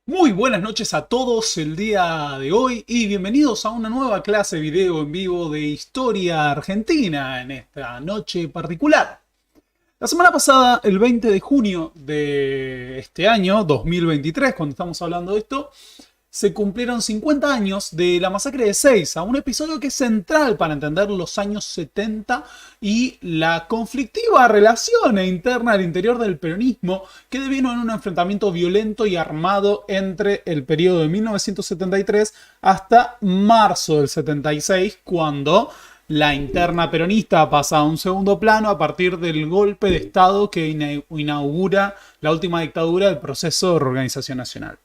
Muy buenas noches a todos el día de hoy y bienvenidos a una nueva clase video en vivo de historia argentina en esta noche particular. La semana pasada, el 20 de junio de este año, 2023, cuando estamos hablando de esto, se cumplieron 50 años de la masacre de Seiza, un episodio que es central para entender los años 70 y la conflictiva relación interna al interior del peronismo que devino en un enfrentamiento violento y armado entre el periodo de 1973 hasta marzo del 76, cuando la interna peronista pasa a un segundo plano a partir del golpe de Estado que inaugura la última dictadura del proceso de reorganización nacional.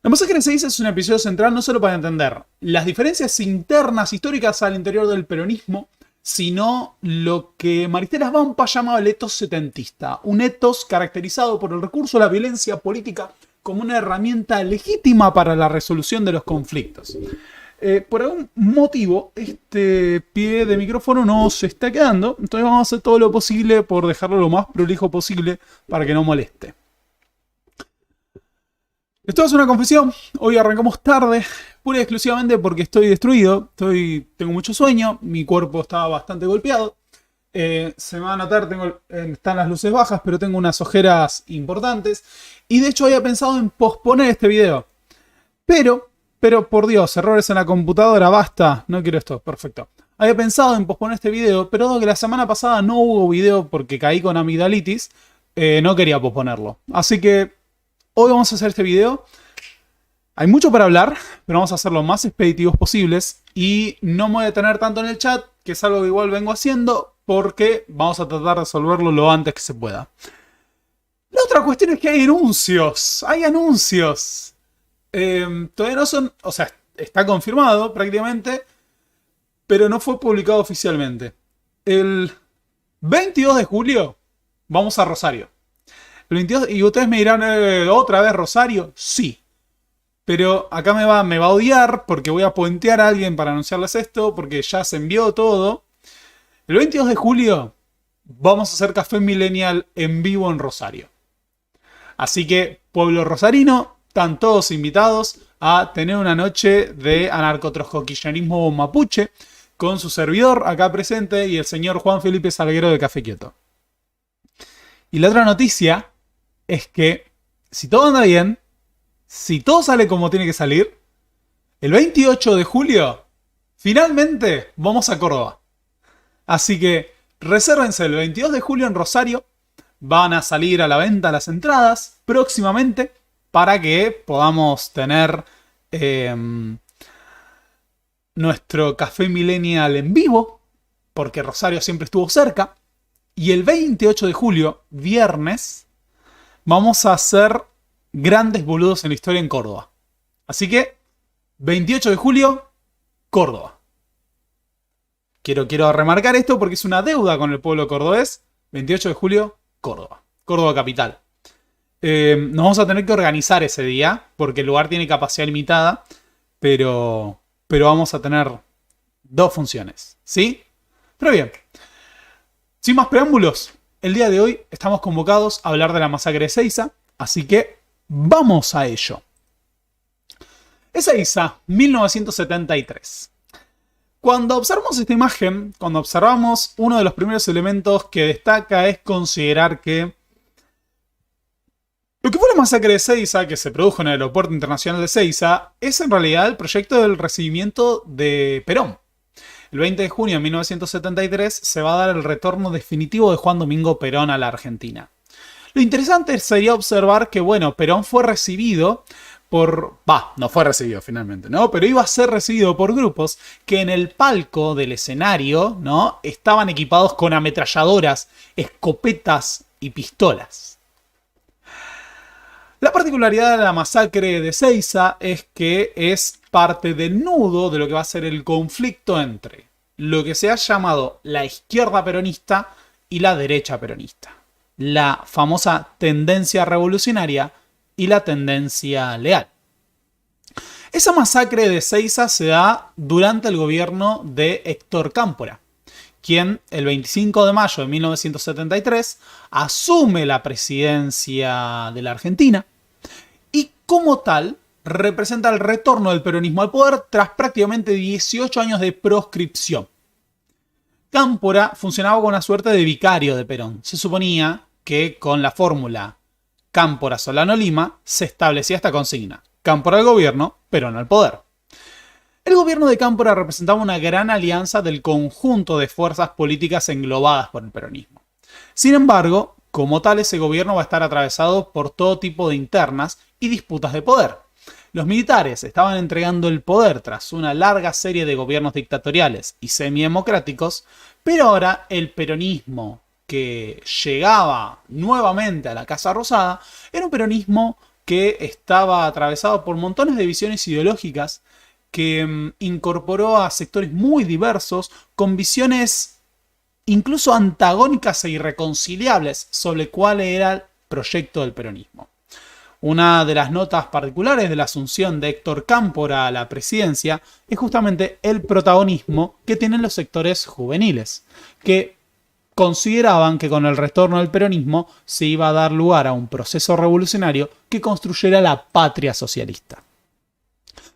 La masacre de Seiza es un episodio central no solo para entender las diferencias internas históricas al interior del peronismo, sino lo que Maristela Vampa llama el etos setentista, un etos caracterizado por el recurso a la violencia política como una herramienta legítima para la resolución de los conflictos. Por algún motivo, este pie de micrófono no se está quedando, entonces vamos a hacer todo lo posible por dejarlo lo más prolijo posible para que no moleste. Esto es una confesión, hoy arrancamos tarde, pura y exclusivamente porque estoy destruido, tengo mucho sueño, mi cuerpo está bastante golpeado. Se me va a notar, están las luces bajas, pero tengo unas ojeras importantes. Y de hecho había pensado en posponer este video. Pero por Dios, errores en la computadora, basta, no quiero esto, perfecto. Había pensado en posponer este video, pero dado que la semana pasada no hubo video porque caí con amigdalitis, no quería posponerlo. Así que hoy vamos a hacer este video. Hay mucho para hablar, pero vamos a hacerlo lo más expeditivos posibles. Y no me voy a detener tanto en el chat, que es algo que igual vengo haciendo, porque vamos a tratar de resolverlo lo antes que se pueda. La otra cuestión es que hay anuncios. Hay anuncios. Todavía no son... O sea, está confirmado prácticamente, pero no fue publicado oficialmente. El 22 de julio vamos a Rosario. El 22, y ustedes me dirán, ¿otra vez Rosario? Sí. Pero acá me va a odiar porque voy a puentear a alguien para anunciarles esto, porque ya se envió todo. El 22 de julio vamos a hacer Café Millennial en vivo en Rosario. Así que, pueblo rosarino, están todos invitados a tener una noche de anarcotroscoquillerismo mapuche con su servidor acá presente y el señor Juan Felipe Salguero de Café Quieto. Y la otra noticia es que, si todo anda bien, si todo sale como tiene que salir, el 28 de julio, finalmente vamos a Córdoba. Así que resérvense el 22 de julio en Rosario. Van a salir a la venta las entradas próximamente para que podamos tener nuestro Café Millennial en vivo, porque Rosario siempre estuvo cerca. Y el 28 de julio, viernes, vamos a hacer grandes boludos en la historia en Córdoba. Así que, 28 de julio, Córdoba. Quiero remarcar esto porque es una deuda con el pueblo cordobés. 28 de julio, Córdoba. Córdoba capital. Nos vamos a tener que organizar ese día porque el lugar tiene capacidad limitada. Pero vamos a tener 2 funciones. ¿Sí? Pero bien. Sin más preámbulos, el día de hoy estamos convocados a hablar de la masacre de Seiza. Así que vamos a ello. Ezeiza, 1973. Cuando observamos esta imagen, cuando observamos, uno de los primeros elementos que destaca es considerar que lo que fue la masacre de Seiza, que se produjo en el Aeropuerto Internacional de Seiza, es en realidad el proyecto del recibimiento de Perón. El 20 de junio de 1973 se va a dar el retorno definitivo de Juan Domingo Perón a la Argentina. Lo interesante sería observar que, bueno, Perón fue recibido no fue recibido finalmente, ¿no? Pero iba a ser recibido por grupos que en el palco del escenario, ¿no? Estaban equipados con ametralladoras, escopetas y pistolas. La particularidad de la masacre de Seiza es que es parte del nudo de lo que va a ser el conflicto entre lo que se ha llamado la izquierda peronista y la derecha peronista. La famosa tendencia revolucionaria y la tendencia leal. Esa masacre de Seiza se da durante el gobierno de Héctor Cámpora, quien el 25 de mayo de 1973 asume la presidencia de la Argentina y como tal representa el retorno del peronismo al poder tras prácticamente 18 años de proscripción. Cámpora funcionaba con una suerte de vicario de Perón. Se suponía que con la fórmula Cámpora-Solano-Lima se establecía esta consigna: Cámpora al gobierno, Perón al poder. El gobierno de Cámpora representaba una gran alianza del conjunto de fuerzas políticas englobadas por el peronismo. Sin embargo, como tal, ese gobierno va a estar atravesado por todo tipo de internas y disputas de poder. Los militares estaban entregando el poder tras una larga serie de gobiernos dictatoriales y semidemocráticos, pero ahora el peronismo que llegaba nuevamente a la Casa Rosada era un peronismo que estaba atravesado por montones de visiones ideológicas, que incorporó a sectores muy diversos con visiones incluso antagónicas e irreconciliables sobre cuál era el proyecto del peronismo. Una de las notas particulares de la asunción de Héctor Cámpora a la presidencia es justamente el protagonismo que tienen los sectores juveniles, que consideraban que con el retorno del peronismo se iba a dar lugar a un proceso revolucionario que construyera la patria socialista.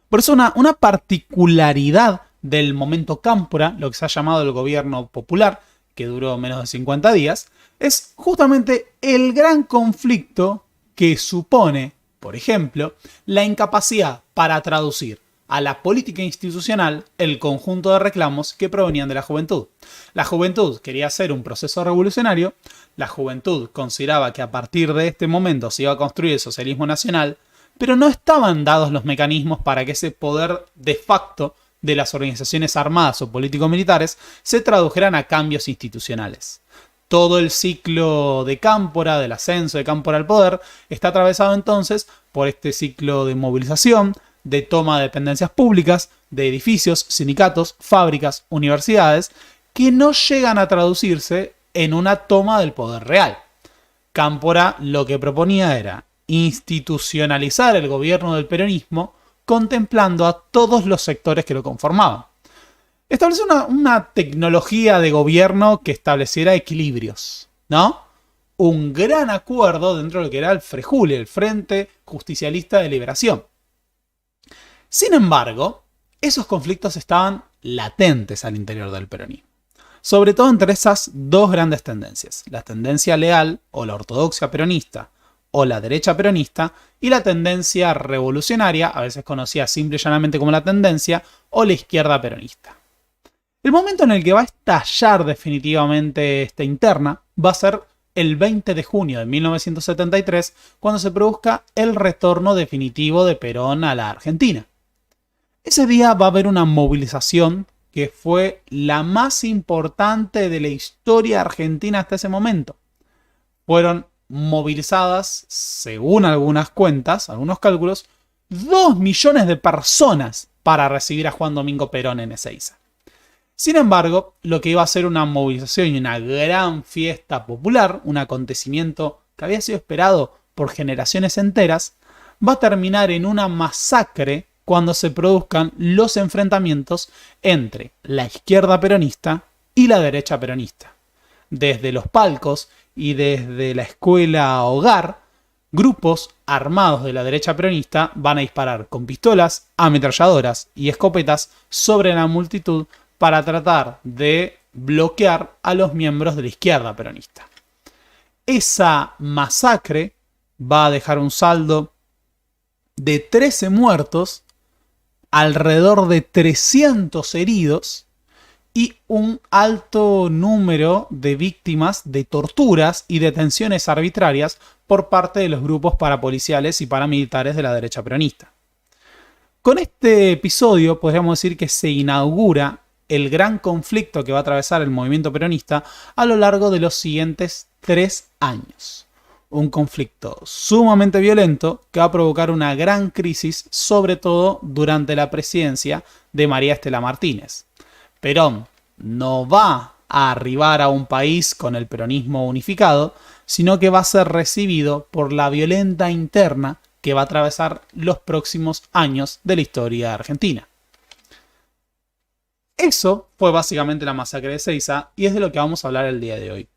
Por eso una particularidad del momento Cámpora, lo que se ha llamado el gobierno popular, que duró menos de 50 días, es justamente el gran conflicto que supone, por ejemplo, la incapacidad para traducir a la política institucional el conjunto de reclamos que provenían de la juventud. La juventud quería hacer un proceso revolucionario, la juventud consideraba que a partir de este momento se iba a construir el socialismo nacional, pero no estaban dados los mecanismos para que ese poder de facto de las organizaciones armadas o político-militares se tradujeran a cambios institucionales. Todo el ciclo de Cámpora, del ascenso de Cámpora al poder, está atravesado entonces por este ciclo de movilización, de toma de dependencias públicas, de edificios, sindicatos, fábricas, universidades, que no llegan a traducirse en una toma del poder real. Cámpora lo que proponía era institucionalizar el gobierno del peronismo contemplando a todos los sectores que lo conformaban. Establece una tecnología de gobierno que estableciera equilibrios, ¿no? Un gran acuerdo dentro de lo que era el FREJULE, el Frente Justicialista de Liberación. Sin embargo, esos conflictos estaban latentes al interior del peronismo. Sobre todo entre esas dos grandes tendencias, la tendencia leal o la ortodoxia peronista o la derecha peronista y la tendencia revolucionaria, a veces conocida simple y llanamente como la tendencia, o la izquierda peronista. El momento en el que va a estallar definitivamente esta interna va a ser el 20 de junio de 1973, cuando se produzca el retorno definitivo de Perón a la Argentina. Ese día va a haber una movilización que fue la más importante de la historia argentina hasta ese momento. Fueron movilizadas, según algunas cuentas, algunos cálculos, 2 millones de personas para recibir a Juan Domingo Perón en Ezeiza. Sin embargo, lo que iba a ser una movilización y una gran fiesta popular, un acontecimiento que había sido esperado por generaciones enteras, va a terminar en una masacre cuando se produzcan los enfrentamientos entre la izquierda peronista y la derecha peronista. Desde los palcos y desde la escuela hogar, grupos armados de la derecha peronista van a disparar con pistolas, ametralladoras y escopetas sobre la multitud para tratar de bloquear a los miembros de la izquierda peronista. Esa masacre va a dejar un saldo de 13 muertos, alrededor de 300 heridos y un alto número de víctimas de torturas y detenciones arbitrarias por parte de los grupos parapoliciales y paramilitares de la derecha peronista. Con este episodio podríamos decir que se inaugura el gran conflicto que va a atravesar el movimiento peronista a lo largo de los siguientes 3 años. Un conflicto sumamente violento que va a provocar una gran crisis, sobre todo durante la presidencia de María Estela Martínez. Perón no va a arribar a un país con el peronismo unificado, sino que va a ser recibido por la violenta interna que va a atravesar los próximos años de la historia argentina. Eso fue básicamente la masacre de Ezeiza y es de lo que vamos a hablar el día de hoy.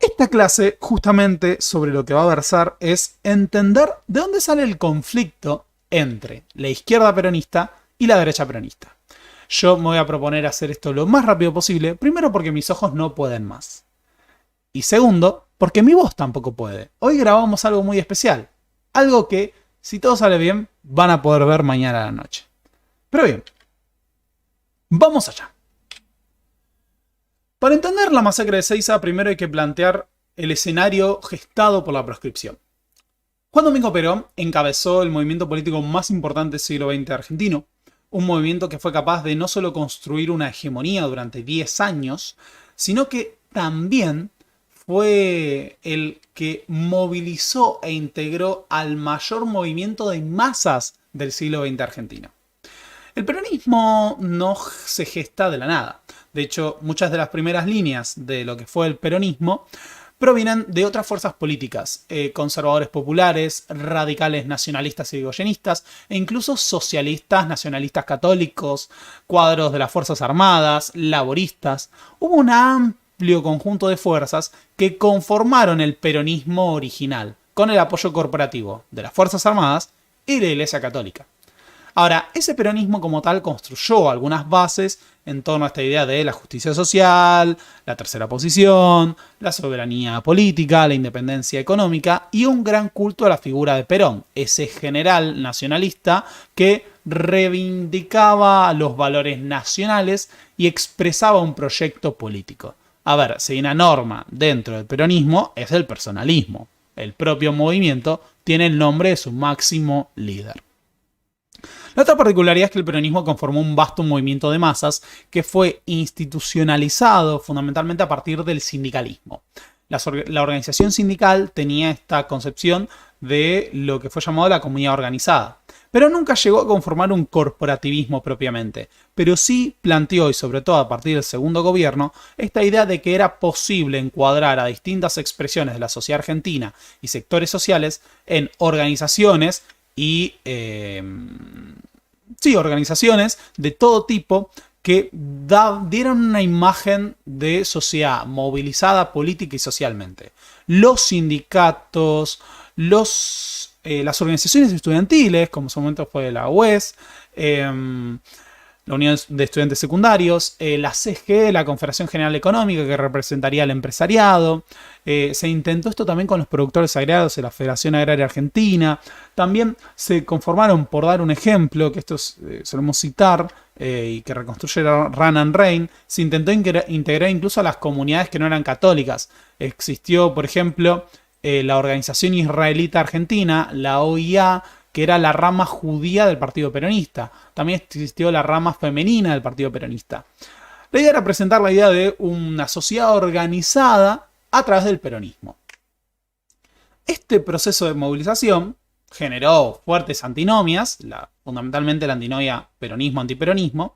Esta clase, justamente sobre lo que va a versar, es entender de dónde sale el conflicto entre la izquierda peronista y la derecha peronista. Yo me voy a proponer hacer esto lo más rápido posible, primero porque mis ojos no pueden más. Y segundo, porque mi voz tampoco puede. Hoy grabamos algo muy especial. Algo que, si todo sale bien, van a poder ver mañana a la noche. Pero bien, vamos allá. Para entender la masacre de Ezeiza, primero hay que plantear el escenario gestado por la proscripción. Juan Domingo Perón encabezó el movimiento político más importante del siglo XX argentino, un movimiento que fue capaz de no solo construir una hegemonía durante 10 años, sino que también fue el que movilizó e integró al mayor movimiento de masas del siglo XX argentino. El peronismo no se gesta de la nada. De hecho, muchas de las primeras líneas de lo que fue el peronismo provienen de otras fuerzas políticas, conservadores populares, radicales nacionalistas y irigoyenistas, e incluso socialistas, nacionalistas católicos, cuadros de las Fuerzas Armadas, laboristas. Hubo un amplio conjunto de fuerzas que conformaron el peronismo original, con el apoyo corporativo de las Fuerzas Armadas y la Iglesia Católica. Ahora, ese peronismo como tal construyó algunas bases en torno a esta idea de la justicia social, la tercera posición, la soberanía política, la independencia económica y un gran culto a la figura de Perón, ese general nacionalista que reivindicaba los valores nacionales y expresaba un proyecto político. A ver, si hay una norma dentro del peronismo es el personalismo. El propio movimiento tiene el nombre de su máximo líder. La otra particularidad es que el peronismo conformó un vasto movimiento de masas que fue institucionalizado fundamentalmente a partir del sindicalismo. La organización sindical tenía esta concepción de lo que fue llamado la comunidad organizada, pero nunca llegó a conformar un corporativismo propiamente, pero sí planteó, y sobre todo a partir del segundo gobierno, esta idea de que era posible encuadrar a distintas expresiones de la sociedad argentina y sectores sociales en organizaciones y organizaciones de todo tipo que dieron una imagen de sociedad movilizada política y socialmente. Los sindicatos, las organizaciones estudiantiles, como en su momento fue la UES, la Unión de Estudiantes Secundarios, la CGE, la Confederación General Económica, que representaría al empresariado. Se intentó esto también con los productores agrarios de la Federación Agraria Argentina. También se conformaron, por dar un ejemplo, que esto solemos citar, y que reconstruye Ronan Rein, se intentó integrar incluso a las comunidades que no eran católicas. Existió, por ejemplo, la Organización Israelita Argentina, la OIA, que era la rama judía del Partido Peronista. También existió la rama femenina del Partido Peronista. La idea era presentar la idea de una sociedad organizada a través del peronismo. Este proceso de movilización generó fuertes antinomias, fundamentalmente la antinomia peronismo-antiperonismo,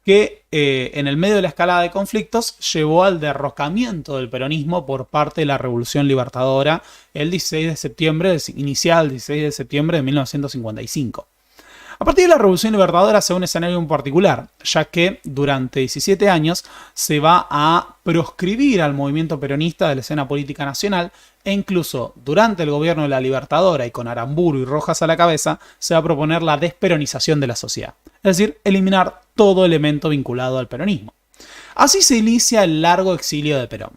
que en el medio de la escalada de conflictos llevó al derrocamiento del peronismo por parte de la Revolución Libertadora el 16 de septiembre, inicial 16 de septiembre de 1955. A partir de la Revolución Libertadora se da un escenario en particular, ya que durante 17 años se va a proscribir al movimiento peronista de la escena política nacional e incluso durante el gobierno de la Libertadora y con Aramburu y Rojas a la cabeza se va a proponer la desperonización de la sociedad, es decir, eliminar todo elemento vinculado al peronismo. Así se inicia el largo exilio de Perón.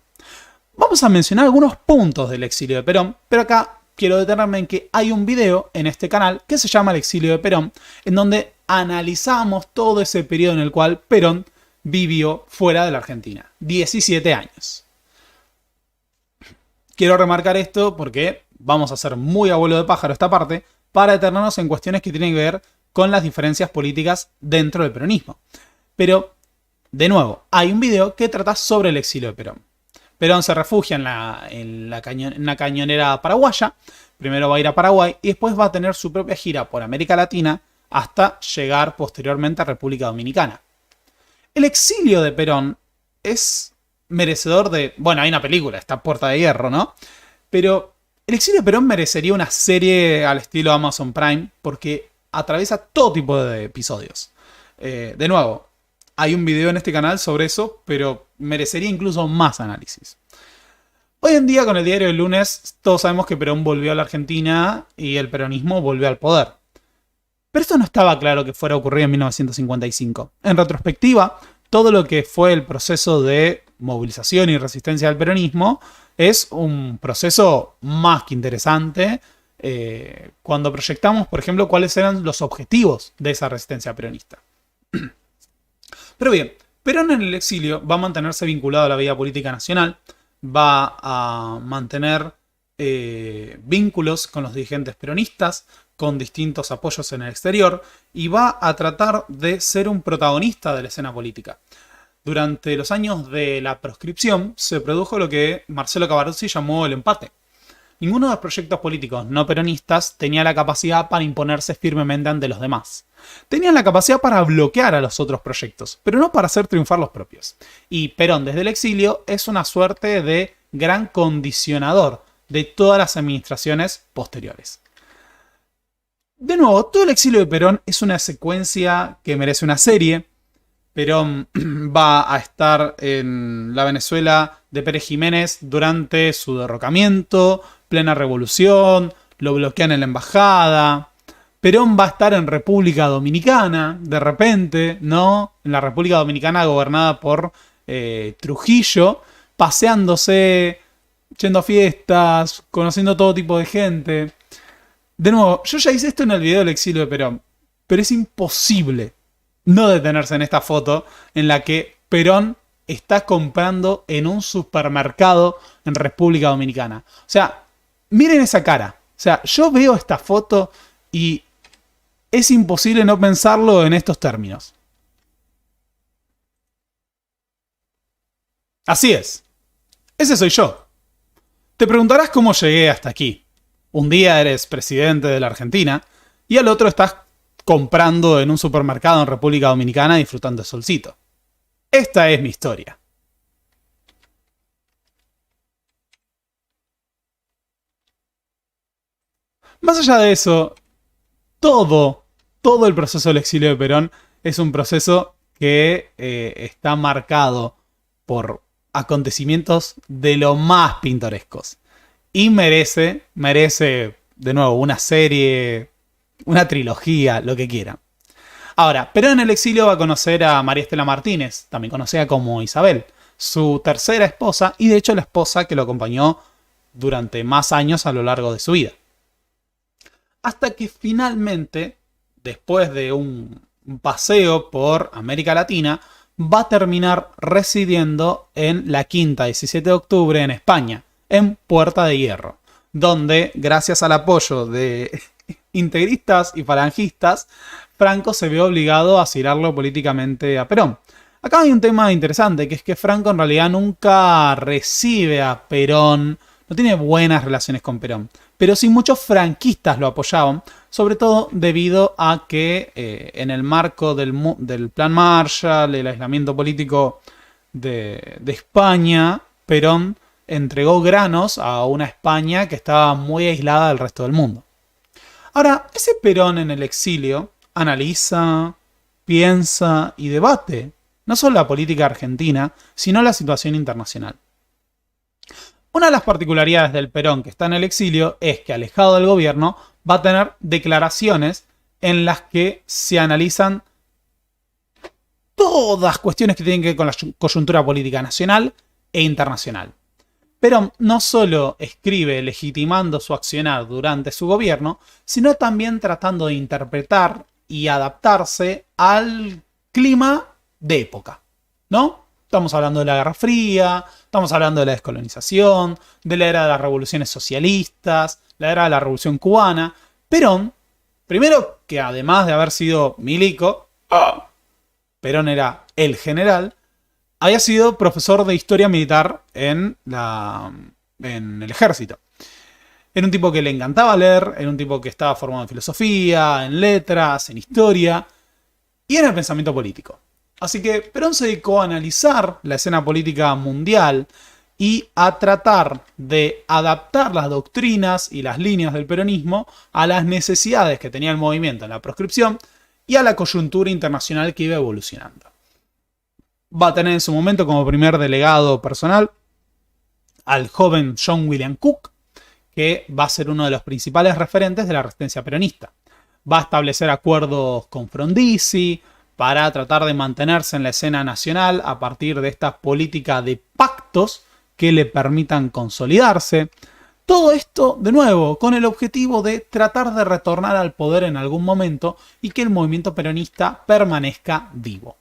Vamos a mencionar algunos puntos del exilio de Perón, pero acá quiero detenerme en que hay un video en este canal que se llama El exilio de Perón, en donde analizamos todo ese periodo en el cual Perón vivió fuera de la Argentina. 17 años. Quiero remarcar esto porque vamos a hacer muy abuelo de pájaro esta parte para detenernos en cuestiones que tienen que ver con las diferencias políticas dentro del peronismo. Pero, de nuevo, hay un video que trata sobre el exilio de Perón. Perón se refugia en una cañonera paraguaya, primero va a ir a Paraguay y después va a tener su propia gira por América Latina hasta llegar posteriormente a República Dominicana. El exilio de Perón es merecedor de... Bueno, hay una película, está Puerta de Hierro, ¿no? Pero el exilio de Perón merecería una serie al estilo Amazon Prime porque atraviesa todo tipo de episodios. De nuevo, hay un video en este canal sobre eso, pero merecería incluso más análisis. Hoy en día, con el diario del lunes, todos sabemos que Perón volvió a la Argentina y el peronismo volvió al poder. Pero esto no estaba claro que fuera a ocurrir en 1955. En retrospectiva, todo lo que fue el proceso de movilización y resistencia al peronismo es un proceso más que interesante cuando proyectamos, por ejemplo, cuáles eran los objetivos de esa resistencia peronista. Pero bien, Perón en el exilio va a mantenerse vinculado a la vida política nacional, va a mantener vínculos con los dirigentes peronistas, con distintos apoyos en el exterior, y va a tratar de ser un protagonista de la escena política. Durante los años de la proscripción se produjo lo que Marcelo Cavaruzzi llamó el empate. Ninguno de los proyectos políticos no peronistas tenía la capacidad para imponerse firmemente ante los demás. Tenían la capacidad para bloquear a los otros proyectos, pero no para hacer triunfar los propios. Y Perón desde el exilio es una suerte de gran condicionador de todas las administraciones posteriores. De nuevo, todo el exilio de Perón es una secuencia que merece una serie. Perón va a estar en la Venezuela de Pérez Jiménez durante su derrocamiento, plena revolución, lo bloquean en la embajada. Perón va a estar en República Dominicana, de repente, ¿no? En la República Dominicana gobernada por Trujillo, paseándose, yendo a fiestas, conociendo todo tipo de gente. De nuevo, yo ya hice esto en el video del exilio de Perón, pero es imposible no detenerse en esta foto en la que Perón está comprando en un supermercado en República Dominicana. O sea, miren esa cara. O sea, yo veo esta foto y es imposible no pensarlo en estos términos. Así es. Ese soy yo. Te preguntarás cómo llegué hasta aquí. Un día eres presidente de la Argentina y al otro estás comprando en un supermercado en República Dominicana disfrutando de solcito. Esta es mi historia. Más allá de eso, todo el proceso del exilio de Perón es un proceso que está marcado por acontecimientos de lo más pintorescos. Y merece, de nuevo, una serie, una trilogía, lo que quieran. Ahora, Perón en el exilio va a conocer a María Estela Martínez, también conocida como Isabel, su tercera esposa y de hecho la esposa que lo acompañó durante más años a lo largo de su vida. Hasta que finalmente, después de un paseo por América Latina, va a terminar residiendo en la Quinta 17 de octubre en España, en Puerta de Hierro, donde, gracias al apoyo de integristas y falangistas, Franco se ve obligado a asilarlo políticamente a Perón. Acá hay un tema interesante, que es que Franco en realidad nunca recibe a Perón, no tiene buenas relaciones con Perón, pero sí muchos franquistas lo apoyaban, sobre todo debido a que en el marco del Plan Marshall, el aislamiento político de España, Perón entregó granos a una España que estaba muy aislada del resto del mundo. Ahora, ese Perón en el exilio analiza, piensa y debate no solo la política argentina, sino la situación internacional. Una de las particularidades del Perón que está en el exilio es que, alejado del gobierno, va a tener declaraciones en las que se analizan todas cuestiones que tienen que ver con la coyuntura política nacional e internacional. Perón no solo escribe legitimando su accionar durante su gobierno, sino también tratando de interpretar y adaptarse al clima de época, ¿no? Estamos hablando de la Guerra Fría, estamos hablando de la descolonización, de la era de las revoluciones socialistas, la era de la Revolución Cubana. Perón, primero que además de haber sido milico, Perón era el general, había sido profesor de historia militar en el ejército. Era un tipo que le encantaba leer, era un tipo que estaba formado en filosofía, en letras, en historia y en el pensamiento político. Así que Perón se dedicó a analizar la escena política mundial y a tratar de adaptar las doctrinas y las líneas del peronismo a las necesidades que tenía el movimiento en la proscripción y a la coyuntura internacional que iba evolucionando. Va a tener en su momento como primer delegado personal al joven John William Cook, que va a ser uno de los principales referentes de la resistencia peronista. Va a establecer acuerdos con Frondizi para tratar de mantenerse en la escena nacional a partir de esta política de pactos que le permitan consolidarse. Todo esto, de nuevo, con el objetivo de tratar de retornar al poder en algún momento y que el movimiento peronista permanezca vivo.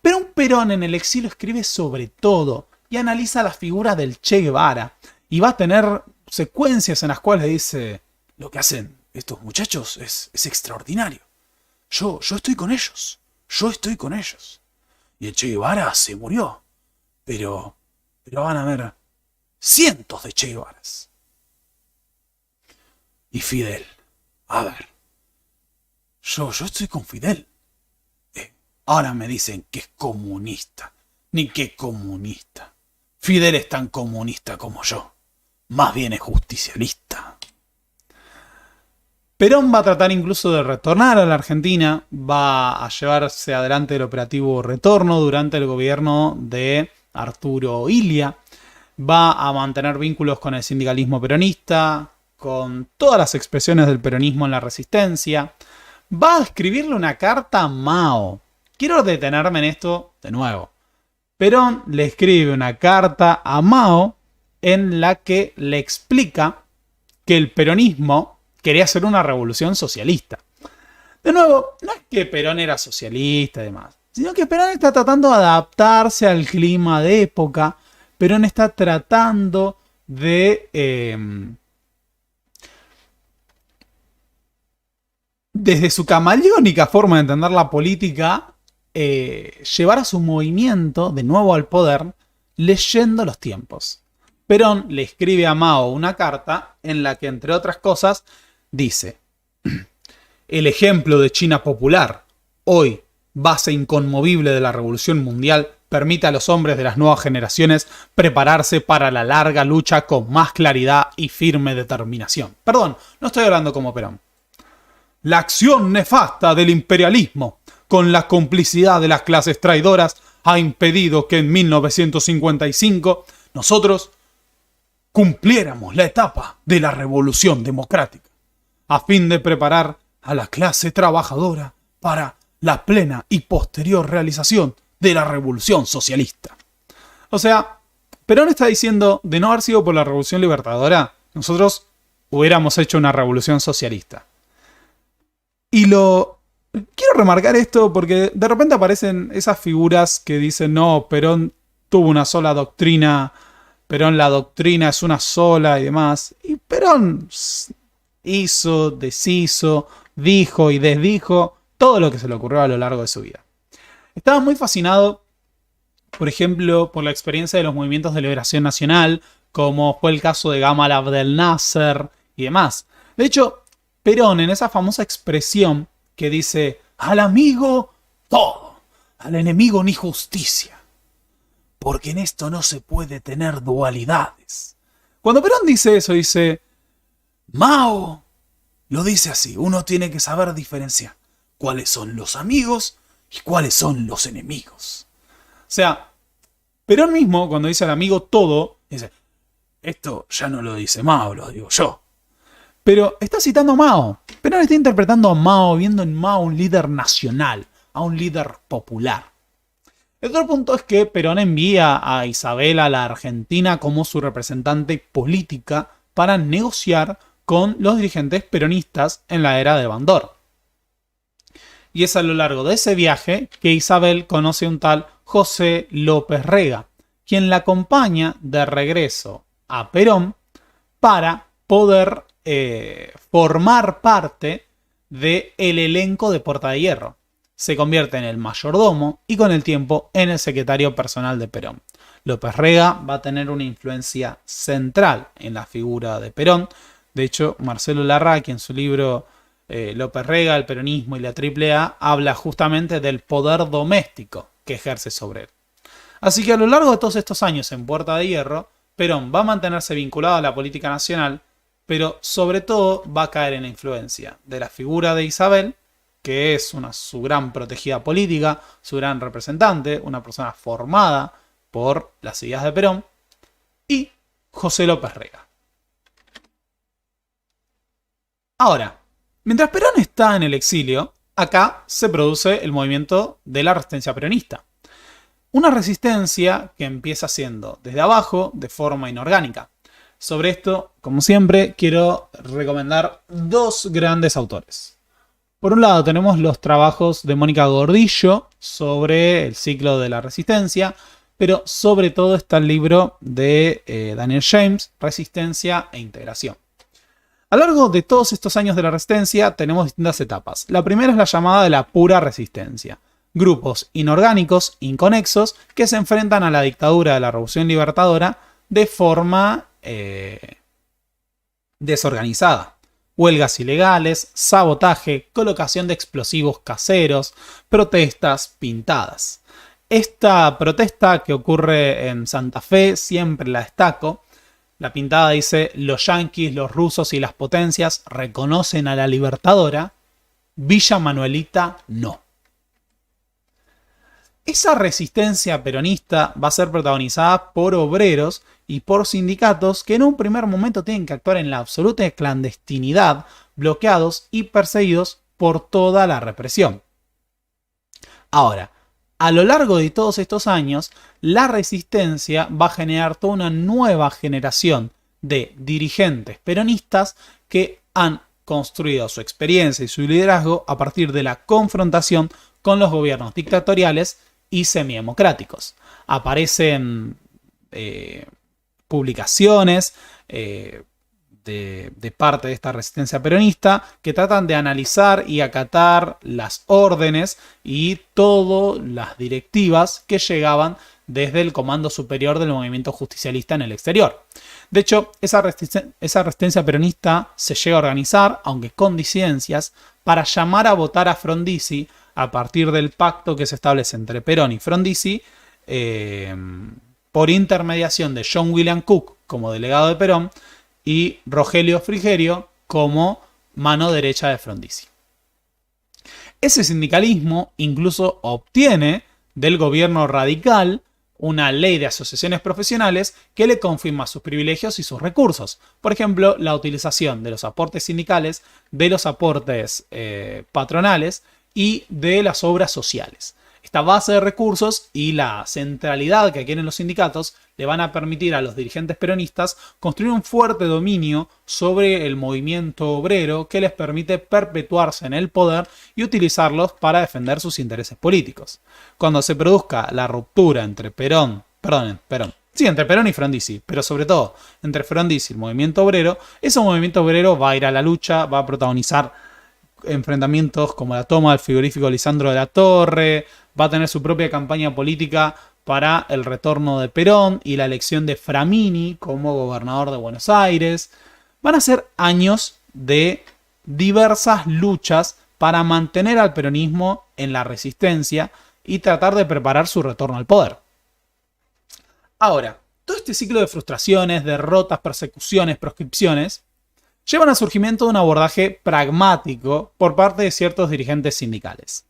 Pero un Perón en el exilio escribe sobre todo y analiza la figura del Che Guevara y va a tener secuencias en las cuales dice: lo que hacen estos muchachos es extraordinario. Yo estoy con ellos. Yo estoy con ellos. Y el Che Guevara se murió. Pero van a haber cientos de Che Guevaras. Y Fidel. A ver. Yo estoy con Fidel. Ahora me dicen que es comunista. Ni que comunista. Fidel es tan comunista como yo. Más bien es justicialista. Perón va a tratar incluso de retornar a la Argentina, va a llevarse adelante el operativo Retorno durante el gobierno de Arturo Illia, va a mantener vínculos con el sindicalismo peronista, con todas las expresiones del peronismo en la resistencia, va a escribirle una carta a Mao. Quiero detenerme en esto de nuevo. Perón le escribe una carta a Mao en la que le explica que el peronismo quería hacer una revolución socialista. De nuevo, no es que Perón era socialista y demás, sino que Perón está tratando de adaptarse al clima de época. Perón está tratando de desde su camaleónica forma de entender la política, llevar a su movimiento de nuevo al poder leyendo los tiempos. Perón le escribe a Mao una carta en la que, entre otras cosas, dice: el ejemplo de China popular, hoy base inconmovible de la revolución mundial, permite a los hombres de las nuevas generaciones prepararse para la larga lucha con más claridad y firme determinación. Perdón, no estoy hablando como Perón. La acción nefasta del imperialismo, con la complicidad de las clases traidoras, ha impedido que en 1955 nosotros cumpliéramos la etapa de la revolución democrática, a fin de preparar a la clase trabajadora para la plena y posterior realización de la revolución socialista. O sea, Perón está diciendo, de no haber sido por la revolución libertadora, nosotros hubiéramos hecho una revolución socialista. Y quiero remarcar esto porque de repente aparecen esas figuras que dicen: no, Perón tuvo una sola doctrina, Perón la doctrina es una sola y demás. Y Perón hizo, deshizo, dijo y desdijo todo lo que se le ocurrió a lo largo de su vida. Estaba muy fascinado, por ejemplo, por la experiencia de los movimientos de liberación nacional, como fue el caso de Gamal Abdel Nasser y demás. De hecho, Perón, en esa famosa expresión que dice: al amigo todo, al enemigo ni justicia, porque en esto no se puede tener dualidades. Cuando Perón dice eso, dice: Mao lo dice así, uno tiene que saber diferenciar cuáles son los amigos y cuáles son los enemigos. O sea, Perón mismo, cuando dice al amigo todo, dice: esto ya no lo dice Mao, lo digo yo. Pero está citando a Mao. Perón está interpretando a Mao, viendo en Mao un líder nacional, a un líder popular. El otro punto es que Perón envía a Isabel a la Argentina como su representante política para negociar con los dirigentes peronistas en la era de Bandor. Y es a lo largo de ese viaje que Isabel conoce a un tal José López Rega, quien la acompaña de regreso a Perón para poder formar parte del elenco de Puerta de Hierro. Se convierte en el mayordomo y con el tiempo en el secretario personal de Perón. López Rega va a tener una influencia central en la figura de Perón. De hecho, Marcelo Larraqui, en su libro López Rega, el peronismo y la AAA, habla justamente del poder doméstico que ejerce sobre él. Así que a lo largo de todos estos años en Puerta de Hierro, Perón va a mantenerse vinculado a la política nacional, pero sobre todo va a caer en la influencia de la figura de Isabel, que es su gran protegida política, su gran representante, una persona formada por las ideas de Perón, y José López Rega. Ahora, mientras Perón está en el exilio, acá se produce el movimiento de la resistencia peronista. Una resistencia que empieza siendo desde abajo, de forma inorgánica. Sobre esto, como siempre, quiero recomendar dos grandes autores. Por un lado tenemos los trabajos de Mónica Gordillo sobre el ciclo de la resistencia, pero sobre todo está el libro de Daniel James, Resistencia e Integración. A lo largo de todos estos años de la resistencia tenemos distintas etapas. La primera es la llamada de la pura resistencia. Grupos inorgánicos, inconexos, que se enfrentan a la dictadura de la Revolución Libertadora de forma desorganizada. Huelgas ilegales, sabotaje, colocación de explosivos caseros, protestas pintadas. Esta protesta que ocurre en Santa Fe siempre la destaco. La pintada dice: los yanquis, los rusos y las potencias reconocen a la Libertadora, Villa Manuelita no. Esa resistencia peronista va a ser protagonizada por obreros y por sindicatos que en un primer momento tienen que actuar en la absoluta clandestinidad, bloqueados y perseguidos por toda la represión. Ahora, a lo largo de todos estos años, la resistencia va a generar toda una nueva generación de dirigentes peronistas que han construido su experiencia y su liderazgo a partir de la confrontación con los gobiernos dictatoriales y semidemocráticos. Aparecen publicaciones de parte de esta resistencia peronista que tratan de analizar y acatar las órdenes y todas las directivas que llegaban desde el comando superior del movimiento justicialista en el exterior. De hecho, esa resistencia peronista se llega a organizar, aunque con disidencias, para llamar a votar a Frondizi a partir del pacto que se establece entre Perón y Frondizi, por intermediación de John William Cook como delegado de Perón y Rogelio Frigerio como mano derecha de Frondizi. Ese sindicalismo incluso obtiene del gobierno radical una ley de asociaciones profesionales que le confirma sus privilegios y sus recursos. Por ejemplo, la utilización de los aportes sindicales, de los aportes patronales y de las obras sociales. Esta base de recursos y la centralidad que adquieren los sindicatos le van a permitir a los dirigentes peronistas construir un fuerte dominio sobre el movimiento obrero que les permite perpetuarse en el poder y utilizarlos para defender sus intereses políticos. Cuando se produzca la ruptura entre entre Perón y Frondizi, pero sobre todo entre Frondizi y el movimiento obrero, ese movimiento obrero va a ir a la lucha, va a protagonizar enfrentamientos como la toma del frigorífico Lisandro de la Torre, va a tener su propia campaña política para el retorno de Perón y la elección de Framini como gobernador de Buenos Aires. Van a ser años de diversas luchas para mantener al peronismo en la resistencia y tratar de preparar su retorno al poder. Ahora, todo este ciclo de frustraciones, derrotas, persecuciones, proscripciones llevan al surgimiento de un abordaje pragmático por parte de ciertos dirigentes sindicales.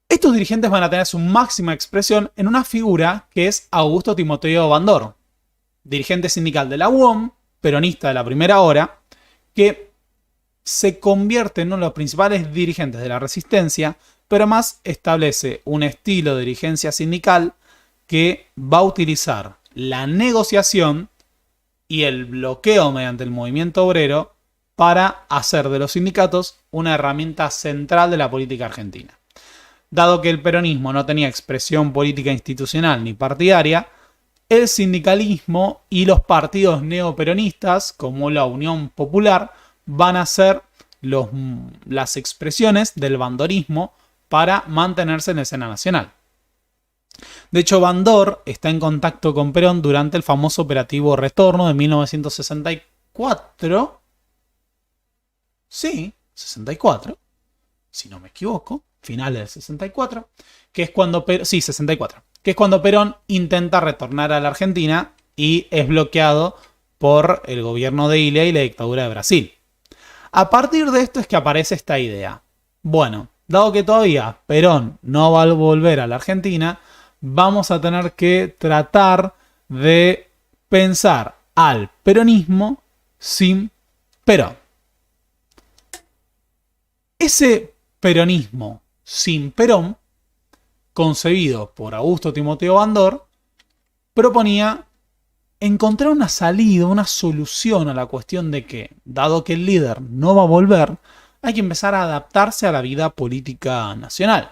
Estos dirigentes van a tener su máxima expresión en una figura que es Augusto Timoteo Bandor, dirigente sindical de la UOM, peronista de la primera hora, que se convierte en uno de los principales dirigentes de la resistencia, pero además establece un estilo de dirigencia sindical que va a utilizar la negociación y el bloqueo mediante el movimiento obrero para hacer de los sindicatos una herramienta central de la política argentina. Dado que el peronismo no tenía expresión política institucional ni partidaria, el sindicalismo y los partidos neoperonistas, como la Unión Popular, van a ser las expresiones del bandorismo para mantenerse en la escena nacional. De hecho, Bandor está en contacto con Perón durante el famoso operativo Retorno de 1964. Sí, 64, si no me equivoco, finales del 64, que es cuando 64, que es cuando Perón intenta retornar a la Argentina y es bloqueado por el gobierno de Ilia y la dictadura de Brasil. A partir de esto es que aparece esta idea. Bueno, dado que todavía Perón no va a volver a la Argentina, vamos a tener que tratar de pensar al peronismo sin Perón. Ese peronismo sin Perón, concebido por Augusto Timoteo Bandor, proponía encontrar una salida, una solución a la cuestión de que, dado que el líder no va a volver, hay que empezar a adaptarse a la vida política nacional.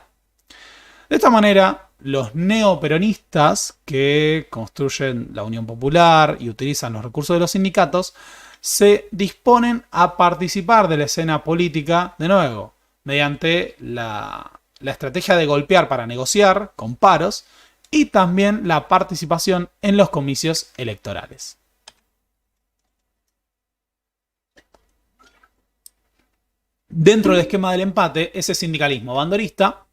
De esta manera, los neoperonistas que construyen la Unión Popular y utilizan los recursos de los sindicatos se disponen a participar de la escena política de nuevo, mediante la estrategia de golpear para negociar con paros y también la participación en los comicios electorales. Dentro del esquema del empate, ese sindicalismo bandorista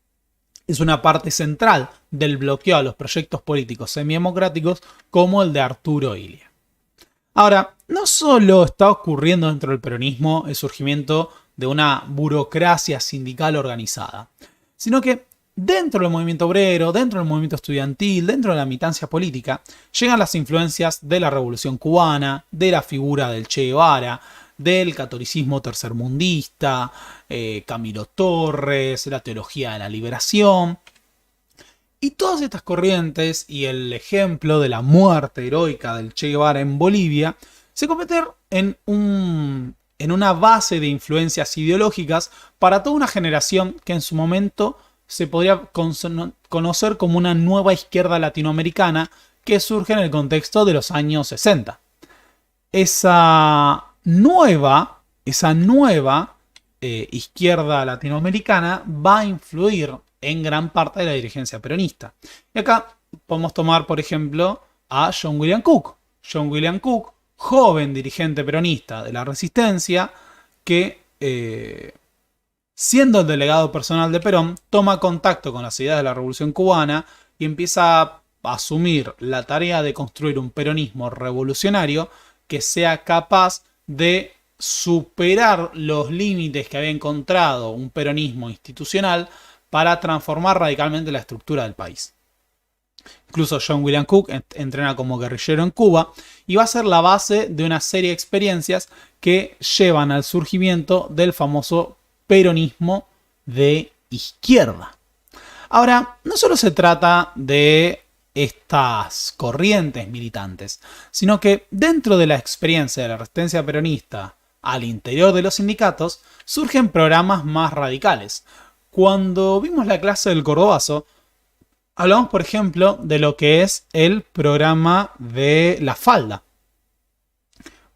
es una parte central del bloqueo a los proyectos políticos semidemocráticos como el de Arturo Illia. Ahora, no solo está ocurriendo dentro del peronismo el surgimiento de una burocracia sindical organizada, sino que dentro del movimiento obrero, dentro del movimiento estudiantil, dentro de la militancia política, llegan las influencias de la Revolución Cubana, de la figura del Che Guevara, del catolicismo tercermundista, Camilo Torres, la teología de la liberación. Y todas estas corrientes y el ejemplo de la muerte heroica del Che Guevara en Bolivia se convierten en una base de influencias ideológicas para toda una generación que en su momento se podría conocer como una nueva izquierda latinoamericana que surge en el contexto de los años 60. Esa nueva izquierda latinoamericana va a influir en gran parte de la dirigencia peronista. Y acá podemos tomar, por ejemplo, a John William Cook. John William Cook, joven dirigente peronista de la Resistencia, que siendo el delegado personal de Perón, toma contacto con las ideas de la Revolución Cubana y empieza a asumir la tarea de construir un peronismo revolucionario que sea capaz de superar los límites que había encontrado un peronismo institucional para transformar radicalmente la estructura del país. Incluso John William Cook entrena como guerrillero en Cuba y va a ser la base de una serie de experiencias que llevan al surgimiento del famoso peronismo de izquierda. Ahora, no solo se trata de estas corrientes militantes, sino que dentro de la experiencia de la resistencia peronista al interior de los sindicatos surgen programas más radicales. Cuando vimos la clase del Cordobazo, hablamos, por ejemplo, de lo que es el programa de la falda.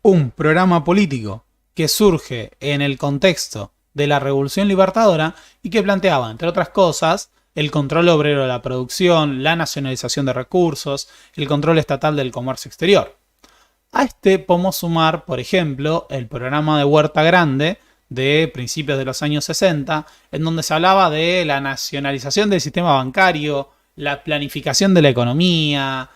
Un programa político que surge en el contexto de la Revolución Libertadora y que planteaba, entre otras cosas, el control obrero de la producción, la nacionalización de recursos, el control estatal del comercio exterior. A este podemos sumar, por ejemplo, el programa de Huerta Grande de principios de los años 60, en donde se hablaba de la nacionalización del sistema bancario, la planificación de la economía,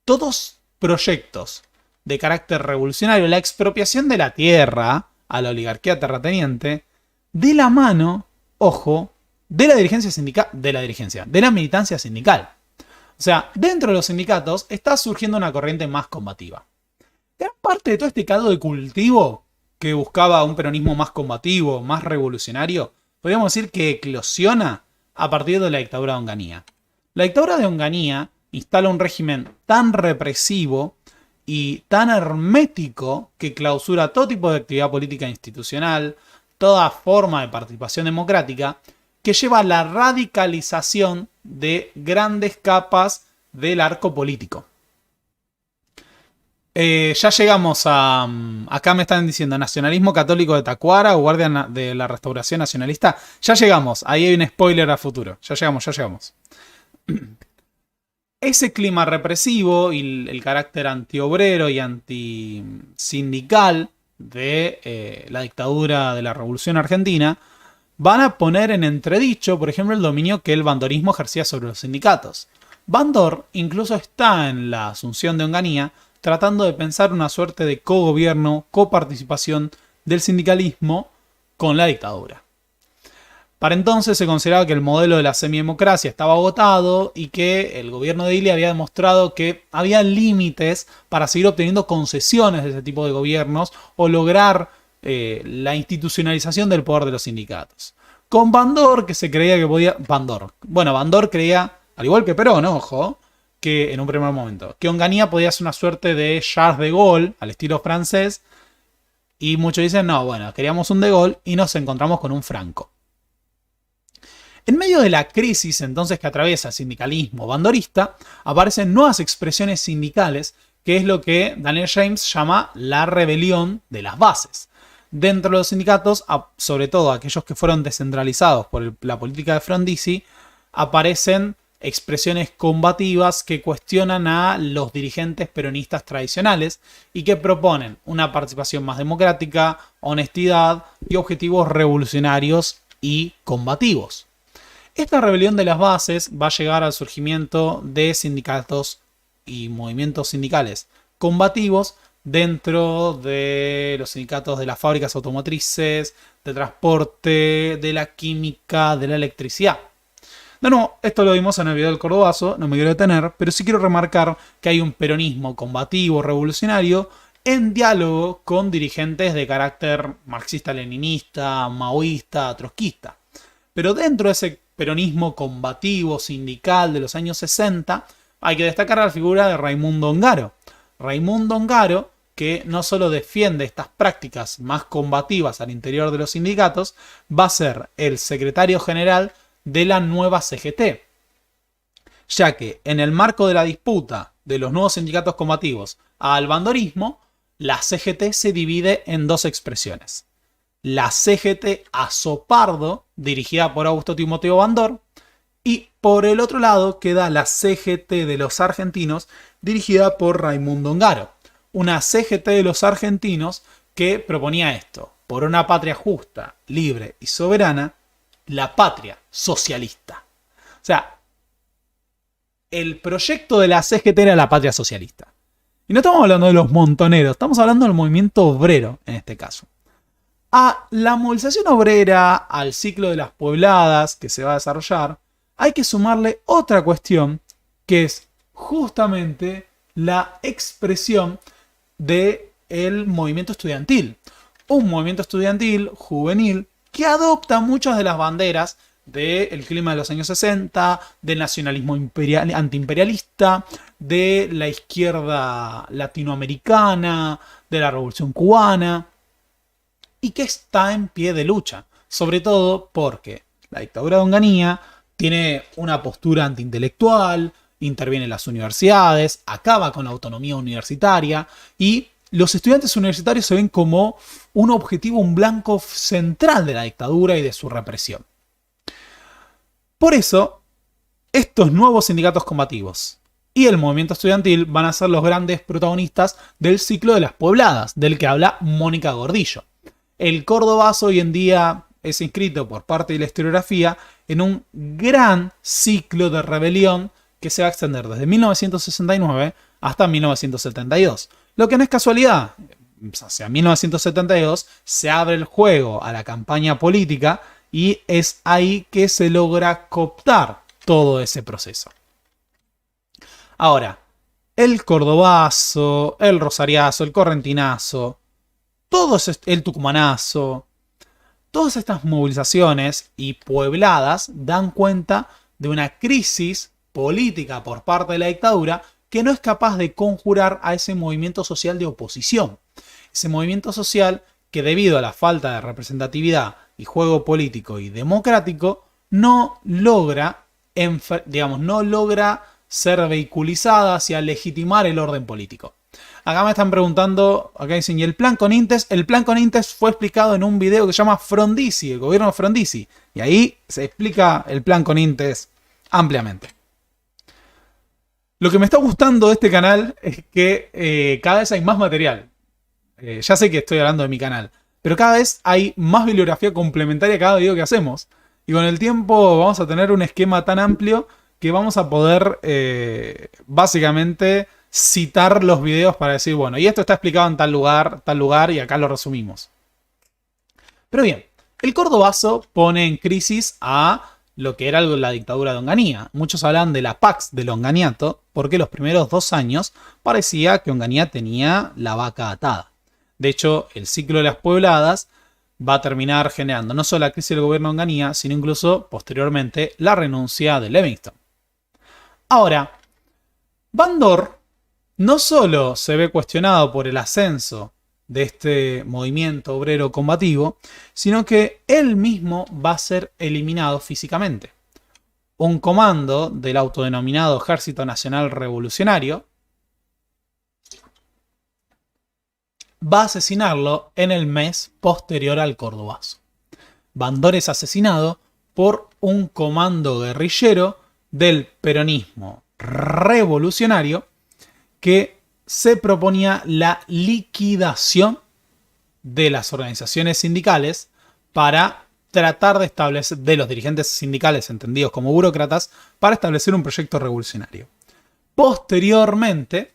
todos proyectos de carácter revolucionario, la expropiación de la tierra a la oligarquía terrateniente, de la mano, ojo, de la dirigencia sindical, de la militancia sindical. O sea, dentro de los sindicatos está surgiendo una corriente más combativa. Gran parte de todo este caldo de cultivo que buscaba un peronismo más combativo, más revolucionario, podríamos decir que eclosiona a partir de la dictadura de Onganía. La dictadura de Onganía instala un régimen tan represivo y tan hermético que clausura todo tipo de actividad política institucional, toda forma de participación democrática, que lleva a la radicalización de grandes capas del arco político. Ya llegamos a... Acá me están diciendo nacionalismo católico de Tacuara o guardia de la restauración nacionalista. Ya llegamos, ahí hay un spoiler a futuro. Ya llegamos. Ese clima represivo y el carácter antiobrero y antisindical de la dictadura de la Revolución Argentina van a poner en entredicho, por ejemplo, el dominio que el bandorismo ejercía sobre los sindicatos. Bandor incluso está en la asunción de Onganía tratando de pensar una suerte de cogobierno, coparticipación del sindicalismo con la dictadura. Para entonces se consideraba que el modelo de la semidemocracia estaba agotado y que el gobierno de Ily había demostrado que había límites para seguir obteniendo concesiones de ese tipo de gobiernos o lograr la institucionalización del poder de los sindicatos. Con Bandor, que se creía que podía... Bandor creía, al igual que Perón, ojo, que en un primer momento, que Onganía podía ser una suerte de Charles de Gaulle, al estilo francés, y muchos dicen, no, bueno, queríamos un de Gaulle y nos encontramos con un Franco. En medio de la crisis entonces que atraviesa el sindicalismo bandorista, aparecen nuevas expresiones sindicales, que es lo que Daniel James llama la rebelión de las bases. Dentro de los sindicatos, sobre todo aquellos que fueron descentralizados por la política de Frondizi, aparecen expresiones combativas que cuestionan a los dirigentes peronistas tradicionales y que proponen una participación más democrática, honestidad y objetivos revolucionarios y combativos. Esta rebelión de las bases va a llegar al surgimiento de sindicatos y movimientos sindicales combativos dentro de los sindicatos de las fábricas automotrices, de transporte, de la química, de la electricidad. De nuevo, esto lo vimos en el video del Cordobazo, no me quiero detener, pero sí quiero remarcar que hay un peronismo combativo, revolucionario, en diálogo con dirigentes de carácter marxista-leninista, maoísta, trotskista. Pero dentro de ese peronismo combativo, sindical de los años 60, hay que destacar la figura de Raimundo Ongaro. Raimundo Ongaro, que no solo defiende estas prácticas más combativas al interior de los sindicatos, va a ser el secretario general de la nueva CGT, ya que en el marco de la disputa de los nuevos sindicatos combativos al bandorismo, la CGT se divide en dos expresiones. La CGT Azopardo, dirigida por Augusto Timoteo Bandor, y por el otro lado queda la CGT de los argentinos, dirigida por Raimundo Ongaro. Una CGT de los argentinos que proponía esto: por una patria justa, libre y soberana, la patria socialista. O sea, el proyecto de la CGT era la patria socialista. Y no estamos hablando de los montoneros, estamos hablando del movimiento obrero en este caso. A la movilización obrera, al ciclo de las puebladas que se va a desarrollar, hay que sumarle otra cuestión que es justamente la expresión del movimiento estudiantil. Un movimiento estudiantil juvenil que adopta muchas de las banderas del clima de los años 60, del nacionalismo antiimperialista, de la izquierda latinoamericana, de la revolución cubana, y que está en pie de lucha, sobre todo porque la dictadura de Onganía tiene una postura antiintelectual, interviene en las universidades, acaba con la autonomía universitaria y los estudiantes universitarios se ven como un objetivo, un blanco central de la dictadura y de su represión. Por eso, estos nuevos sindicatos combativos y el movimiento estudiantil van a ser los grandes protagonistas del ciclo de las puebladas, del que habla Mónica Gordillo. El Cordobazo hoy en día es inscrito por parte de la historiografía en un gran ciclo de rebelión que se va a extender desde 1969 hasta 1972. Lo que no es casualidad. Hacia 1972 se abre el juego a la campaña política y es ahí que se logra cooptar todo ese proceso. Ahora, el Cordobazo, el Rosariazo, el Correntinazo, el Tucumanazo, todas estas movilizaciones y puebladas dan cuenta de una crisis política por parte de la dictadura que no es capaz de conjurar a ese movimiento social de oposición. Ese movimiento social que, debido a la falta de representatividad y juego político y democrático, no logra ser vehiculizada hacia legitimar el orden político. Acá me están preguntando, acá dicen, ¿y el plan con Intes? El plan con Intes fue explicado en un video que se llama Frondizi, el gobierno de Frondizi. Y ahí se explica el plan con Intes ampliamente. Lo que me está gustando de este canal es que cada vez hay más material. Ya sé que estoy hablando de mi canal, pero cada vez hay más bibliografía complementaria a cada video que hacemos. Y con el tiempo vamos a tener un esquema tan amplio que vamos a poder básicamente citar los videos para decir, bueno, y esto está explicado en tal lugar, y acá lo resumimos. Pero bien, El Cordobazo pone en crisis a lo que era la dictadura de Onganía. Muchos hablan de la Pax del Onganiato, porque los primeros 2 años parecía que Onganía tenía la vaca atada. De hecho, el ciclo de las puebladas va a terminar generando no solo la crisis del gobierno de Onganía, sino incluso, posteriormente, la renuncia de Livingstone. Ahora, Bandor no solo se ve cuestionado por el ascenso de este movimiento obrero combativo, sino que él mismo va a ser eliminado físicamente. Un comando del autodenominado Ejército Nacional Revolucionario va a asesinarlo en el mes posterior al Cordobazo. Bandor es asesinado por un comando guerrillero del peronismo revolucionario que se proponía la liquidación de las organizaciones sindicales para tratar de establecer, de los dirigentes sindicales entendidos como burócratas, para establecer un proyecto revolucionario. Posteriormente,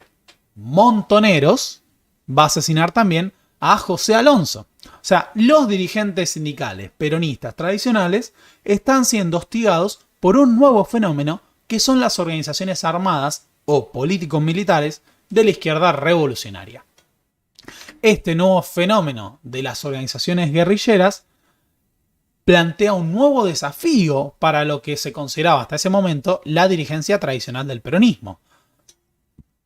Montoneros va a asesinar también a José Alonso. O sea, los dirigentes sindicales peronistas tradicionales están siendo hostigados por un nuevo fenómeno que son las organizaciones armadas o políticos militares de la izquierda revolucionaria. Este nuevo fenómeno de las organizaciones guerrilleras plantea un nuevo desafío para lo que se consideraba hasta ese momento la dirigencia tradicional del peronismo.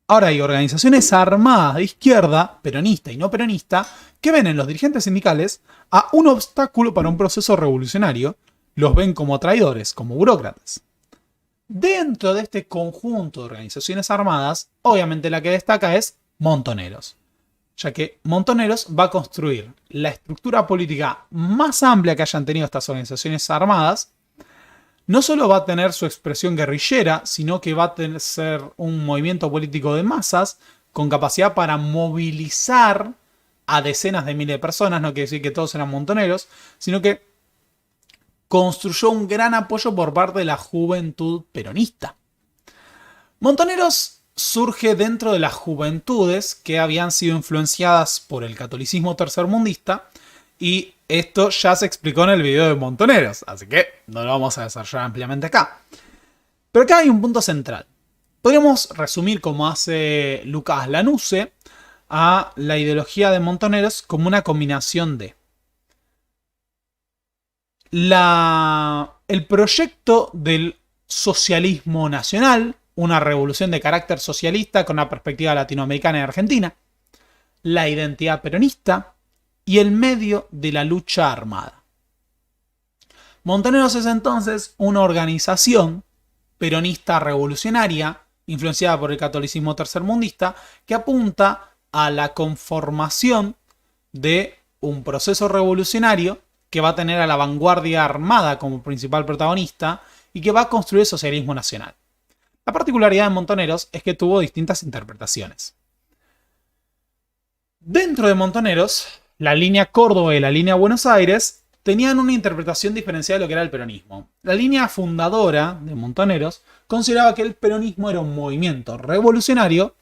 Ahora hay organizaciones armadas de izquierda, peronista y no peronista, que ven en los dirigentes sindicales a un obstáculo para un proceso revolucionario, los ven como traidores, como burócratas. Dentro de este conjunto de organizaciones armadas, obviamente la que destaca es Montoneros, ya que Montoneros va a construir la estructura política más amplia que hayan tenido estas organizaciones armadas. No solo va a tener su expresión guerrillera, sino que va a ser un movimiento político de masas con capacidad para movilizar a decenas de miles de personas. No quiere decir que todos eran montoneros, sino que construyó un gran apoyo por parte de la juventud peronista. Montoneros surge dentro de las juventudes que habían sido influenciadas por el catolicismo tercermundista, y esto ya se explicó en el video de Montoneros, así que no lo vamos a desarrollar ampliamente acá. Pero acá hay un punto central. Podríamos resumir, como hace Lucas Lanusse, a la ideología de Montoneros como una combinación de el proyecto del socialismo nacional, una revolución de carácter socialista con una perspectiva latinoamericana y argentina, la identidad peronista y el medio de la lucha armada. Montoneros es entonces una organización peronista revolucionaria, influenciada por el catolicismo tercermundista, que apunta a la conformación de un proceso revolucionario que va a tener a la vanguardia armada como principal protagonista y que va a construir el socialismo nacional. La particularidad de Montoneros es que tuvo distintas interpretaciones. Dentro de Montoneros, la línea Córdoba y la línea Buenos Aires tenían una interpretación diferenciada de lo que era el peronismo. La línea fundadora de Montoneros consideraba que el peronismo era un movimiento revolucionario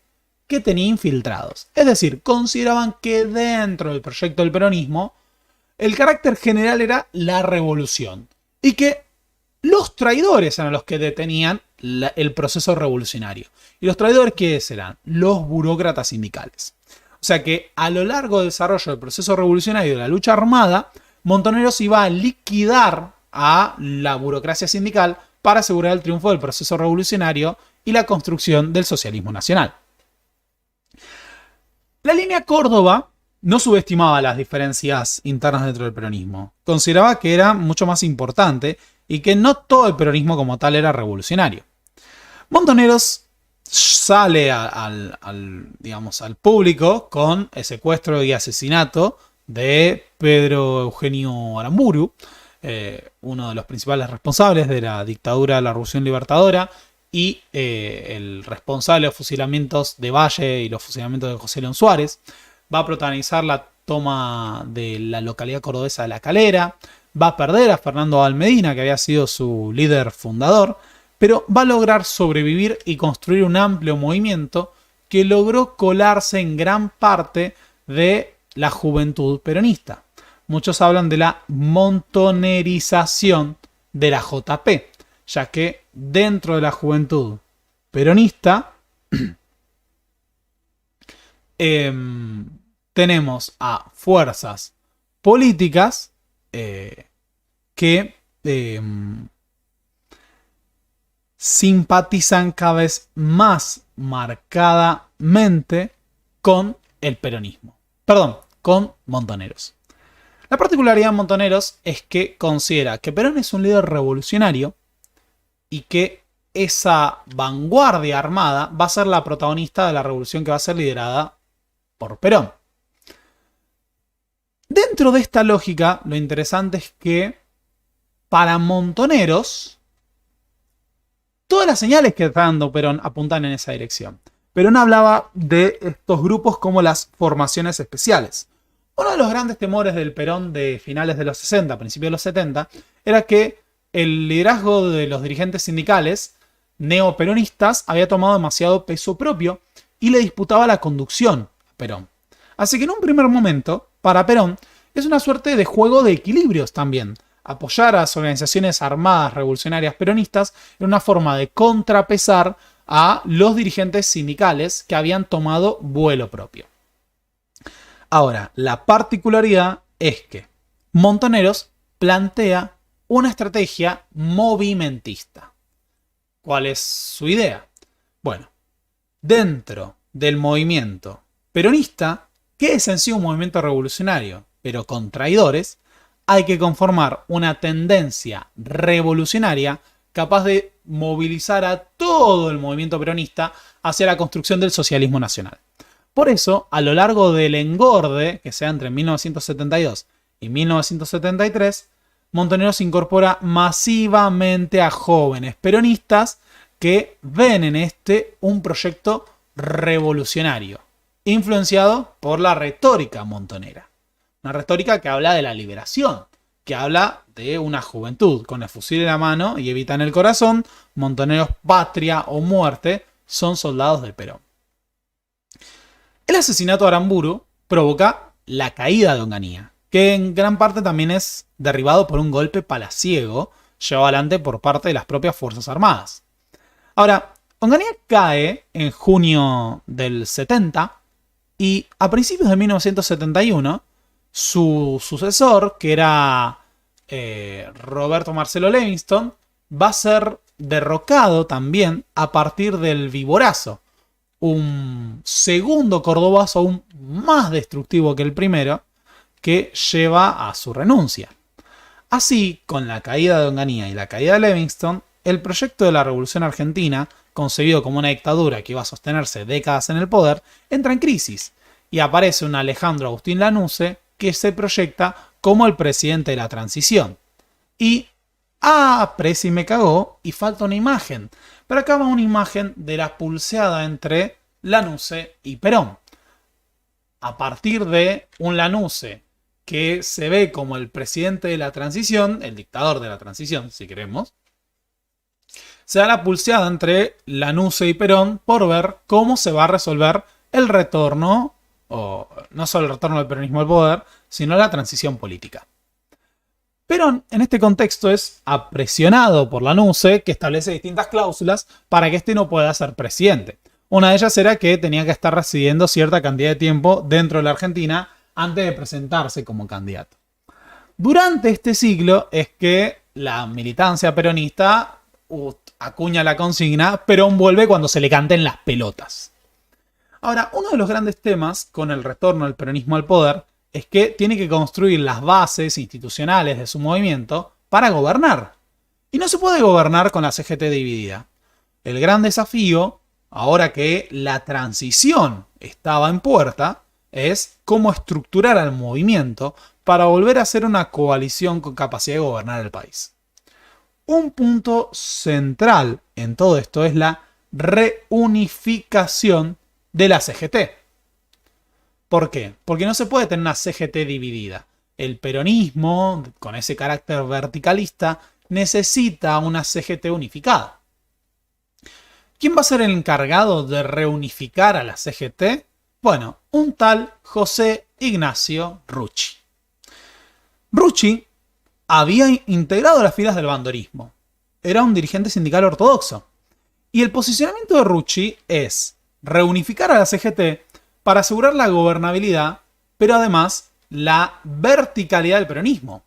que tenía infiltrados. Es decir, consideraban que dentro del proyecto del peronismo el carácter general era la revolución y que los traidores eran los que detenían el proceso revolucionario. ¿Y los traidores quiénes eran? Los burócratas sindicales. O sea que a lo largo del desarrollo del proceso revolucionario y de la lucha armada, Montoneros iba a liquidar a la burocracia sindical para asegurar el triunfo del proceso revolucionario y la construcción del socialismo nacional. La línea Córdoba no subestimaba las diferencias internas dentro del peronismo. Consideraba que era mucho más importante y que no todo el peronismo como tal era revolucionario. Montoneros sale al público con el secuestro y asesinato de Pedro Eugenio Aramburu, uno de los principales responsables de la dictadura de la Revolución Libertadora y el responsable de los fusilamientos de Valle y los fusilamientos de José León Suárez. Va a protagonizar la toma de la localidad cordobesa de La Calera, va a perder a Fernando Almedina, que había sido su líder fundador, pero va a lograr sobrevivir y construir un amplio movimiento que logró colarse en gran parte de la juventud peronista. muchos hablan de la montonerización de la JP, ya que dentro de la juventud peronista tenemos a fuerzas políticas que simpatizan cada vez más marcadamente con el peronismo. Perdón, con Montoneros. La particularidad de Montoneros es que considera que Perón es un líder revolucionario y que esa vanguardia armada va a ser la protagonista de la revolución que va a ser liderada por Perón. Dentro de esta lógica, lo interesante es que para Montoneros, todas las señales que está dando Perón apuntan en esa dirección. Perón hablaba de estos grupos como las formaciones especiales. Uno de los grandes temores del Perón de finales de los 60, principios de los 70, era que el liderazgo de los dirigentes sindicales neoperonistas había tomado demasiado peso propio y le disputaba la conducción a Perón. Así que en un primer momento, para Perón, es una suerte de juego de equilibrios también. Apoyar a las organizaciones armadas revolucionarias peronistas era una forma de contrapesar a los dirigentes sindicales que habían tomado vuelo propio. Ahora, la particularidad es que Montoneros plantea una estrategia movimentista. ¿Cuál es su idea? Bueno, dentro del movimiento peronista, que es en sí un movimiento revolucionario, pero con traidores, hay que conformar una tendencia revolucionaria capaz de movilizar a todo el movimiento peronista hacia la construcción del socialismo nacional. Por eso, a lo largo del engorde, que se da entre 1972 y 1973, Montoneros incorpora masivamente a jóvenes peronistas que ven en este un proyecto revolucionario, influenciado por la retórica montonera. Una retórica que habla de la liberación, que habla de una juventud con el fusil en la mano y evita en el corazón. Montoneros, patria o muerte, son soldados de Perón. El asesinato de Aramburu provoca la caída de Onganía, que en gran parte también es derribado por un golpe palaciego llevado adelante por parte de las propias Fuerzas Armadas. Ahora, Onganía cae en junio del 70 y a principios de 1971 su sucesor, que era Roberto Marcelo Levingston, va a ser derrocado también a partir del Viborazo, un segundo cordobazo aún más destructivo que el primero, que lleva a su renuncia. Así, con la caída de Onganía y la caída de Levingston, el proyecto de la Revolución Argentina, concebido como una dictadura que iba a sostenerse décadas en el poder, entra en crisis y aparece un Alejandro Agustín Lanusse que se proyecta como el presidente de la transición. Y Presi me cagó y falta una imagen. Pero acá va una imagen de la pulseada entre Lanusse y Perón. A partir de un Lanusse que se ve como el presidente de la transición, el dictador de la transición, si queremos, se da la pulseada entre Lanusse y Perón por ver cómo se va a resolver el retorno, o no solo el retorno del peronismo al poder, sino la transición política. Perón, en este contexto, es apresionado por Lanusse, que establece distintas cláusulas para que este no pueda ser presidente. Una de ellas era que tenía que estar residiendo cierta cantidad de tiempo dentro de la Argentina antes de presentarse como candidato. Durante este siglo es que la militancia peronista acuña la consigna: Perón vuelve cuando se le canten las pelotas. Ahora, uno de los grandes temas con el retorno del peronismo al poder es que tiene que construir las bases institucionales de su movimiento para gobernar. Y no se puede gobernar con la CGT dividida. El gran desafío, ahora que la transición estaba en puerta, es cómo estructurar al movimiento para volver a ser una coalición con capacidad de gobernar el país. Un punto central en todo esto es la reunificación de la CGT. ¿Por qué? Porque no se puede tener una CGT dividida. El peronismo, con ese carácter verticalista, necesita una CGT unificada. ¿Quién va a ser el encargado de reunificar a la CGT? Bueno, un tal José Ignacio Rucci. Rucci había integrado las filas del bandorismo. Era un dirigente sindical ortodoxo. Y el posicionamiento de Rucci es reunificar a la CGT para asegurar la gobernabilidad, pero además la verticalidad del peronismo.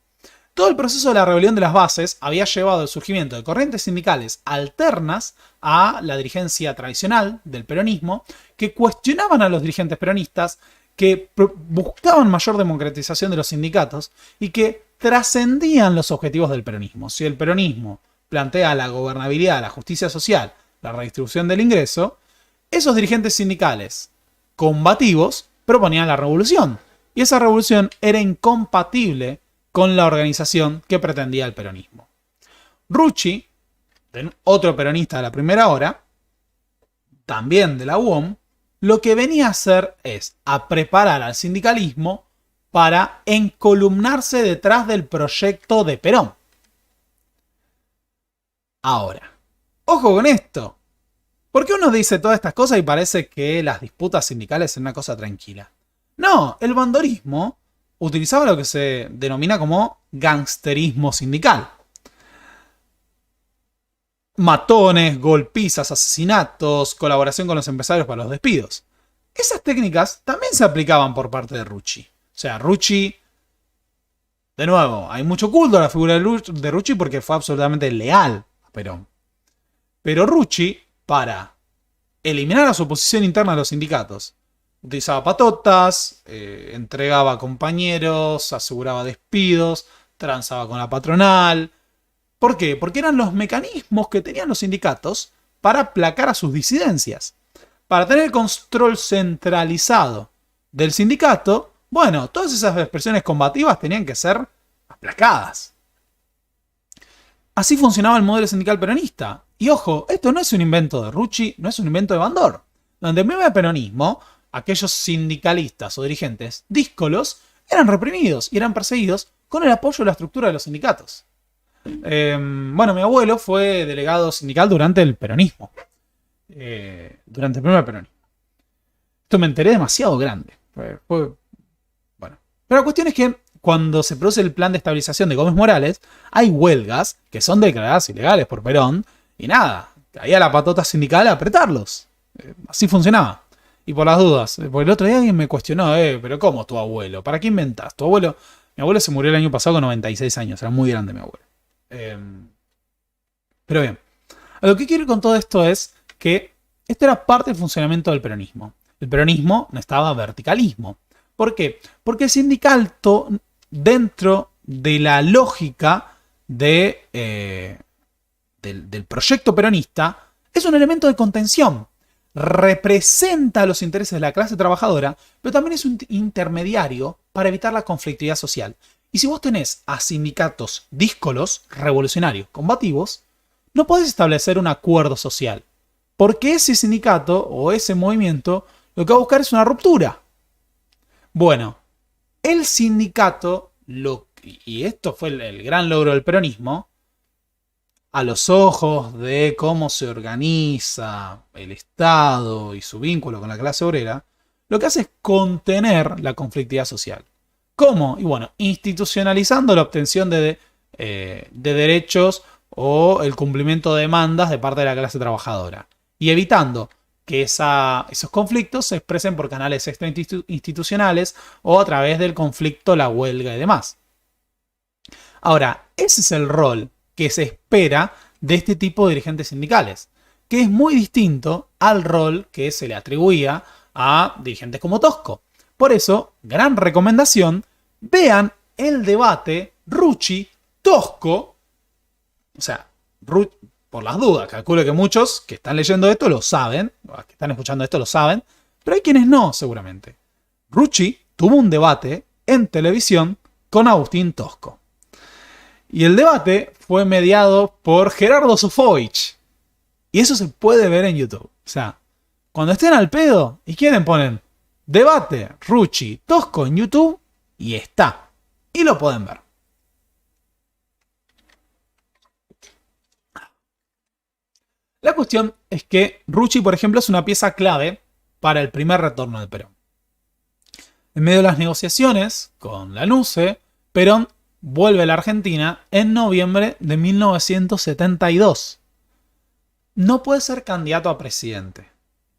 Todo el proceso de la rebelión de las bases había llevado al surgimiento de corrientes sindicales alternas a la dirigencia tradicional del peronismo, que cuestionaban a los dirigentes peronistas, que buscaban mayor democratización de los sindicatos y que trascendían los objetivos del peronismo. Si el peronismo plantea la gobernabilidad, la justicia social, la redistribución del ingreso, esos dirigentes sindicales combativos proponían la revolución. Y esa revolución era incompatible con la organización que pretendía el peronismo. Rucci, otro peronista de la primera hora, también de la UOM, lo que venía a hacer es a preparar al sindicalismo para encolumnarse detrás del proyecto de Perón. Ahora, ojo con esto. ¿Por qué uno dice todas estas cosas y parece que las disputas sindicales son una cosa tranquila? No, el bandorismo utilizaba lo que se denomina como gangsterismo sindical. Matones, golpizas, asesinatos, colaboración con los empresarios para los despidos. Esas técnicas también se aplicaban por parte de Rucci. O sea, Rucci, de nuevo, hay mucho culto a la figura de Rucci porque fue absolutamente leal a Perón. Pero Rucci, para eliminar a su oposición interna a los sindicatos, utilizaba patotas, entregaba compañeros, aseguraba despidos, transaba con la patronal. ¿Por qué? Porque eran los mecanismos que tenían los sindicatos para aplacar a sus disidencias. Para tener el control centralizado del sindicato, bueno, todas esas expresiones combativas tenían que ser aplacadas. Así funcionaba el modelo sindical peronista. Y ojo, esto no es un invento de Rucci, no es un invento de Bandor. Donde en el peronismo, aquellos sindicalistas o dirigentes díscolos eran reprimidos y eran perseguidos con el apoyo de la estructura de los sindicatos. Bueno, mi abuelo fue delegado sindical durante el peronismo. Durante el primer peronismo. Esto me enteré demasiado grande. Bueno. Pero la cuestión es que cuando se produce el plan de estabilización de Gómez Morales, hay huelgas que son declaradas ilegales por Perón. Y nada, caía la patota sindical a apretarlos. Así funcionaba. Y por las dudas, porque el otro día alguien me cuestionó, pero ¿cómo tu abuelo? ¿Para qué inventas? Tu abuelo, mi abuelo se murió el año pasado con 96 años, era muy grande mi abuelo. Pero bien, a lo que quiero ir con todo esto es que esto era parte del funcionamiento del peronismo. El peronismo necesitaba verticalismo. ¿Por qué? Porque el sindicato, dentro de la lógica del proyecto peronista, es un elemento de contención. Representa los intereses de la clase trabajadora, pero también es un intermediario para evitar la conflictividad social. Y si vos tenés a sindicatos díscolos, revolucionarios, combativos, no podés establecer un acuerdo social. Porque ese sindicato o ese movimiento lo que va a buscar es una ruptura. Bueno, el sindicato, y esto fue el gran logro del peronismo, a los ojos de cómo se organiza el Estado y su vínculo con la clase obrera, lo que hace es contener la conflictividad social. ¿Cómo? Y bueno, institucionalizando la obtención de derechos o el cumplimiento de demandas de parte de la clase trabajadora. Y evitando que esos conflictos se expresen por canales extrainstitucionales o a través del conflicto, la huelga y demás. Ahora, ese es el rol que se espera de este tipo de dirigentes sindicales, que es muy distinto al rol que se le atribuía a dirigentes como Tosco. Por eso, gran recomendación, vean el debate Rucci-Tosco, o sea, por las dudas, calculo que muchos que están leyendo esto lo saben, o que están escuchando esto lo saben, pero hay quienes no, seguramente. Rucci tuvo un debate en televisión con Agustín Tosco. Y el debate fue mediado por Gerardo Sofovich. Y eso se puede ver en YouTube. O sea, cuando estén al pedo y quieren ponen debate Rucci Tosco en YouTube y está. Y lo pueden ver. La cuestión es que Rucci, por ejemplo, es una pieza clave para el primer retorno de Perón. En medio de las negociaciones con la NUCE, Perón vuelve a la Argentina en noviembre de 1972. No puede ser candidato a presidente,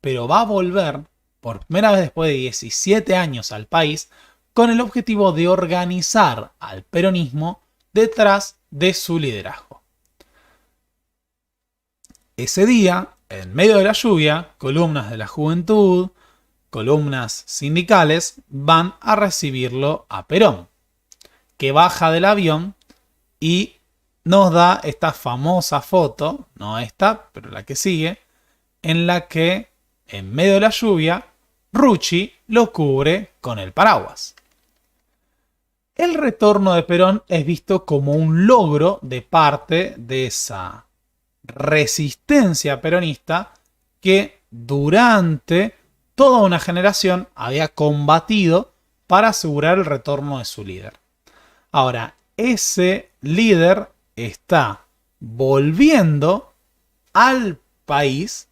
pero va a volver por primera vez después de 17 años al país con el objetivo de organizar al peronismo detrás de su liderazgo. Ese día, en medio de la lluvia, columnas de la juventud, columnas sindicales van a recibirlo a Perón, que baja del avión y nos da esta famosa foto, no esta, pero la que sigue, en la que, en medio de la lluvia, Rucci lo cubre con el paraguas. El retorno de Perón es visto como un logro de parte de esa resistencia peronista que durante toda una generación había combatido para asegurar el retorno de su líder. Ahora, ese líder está volviendo al país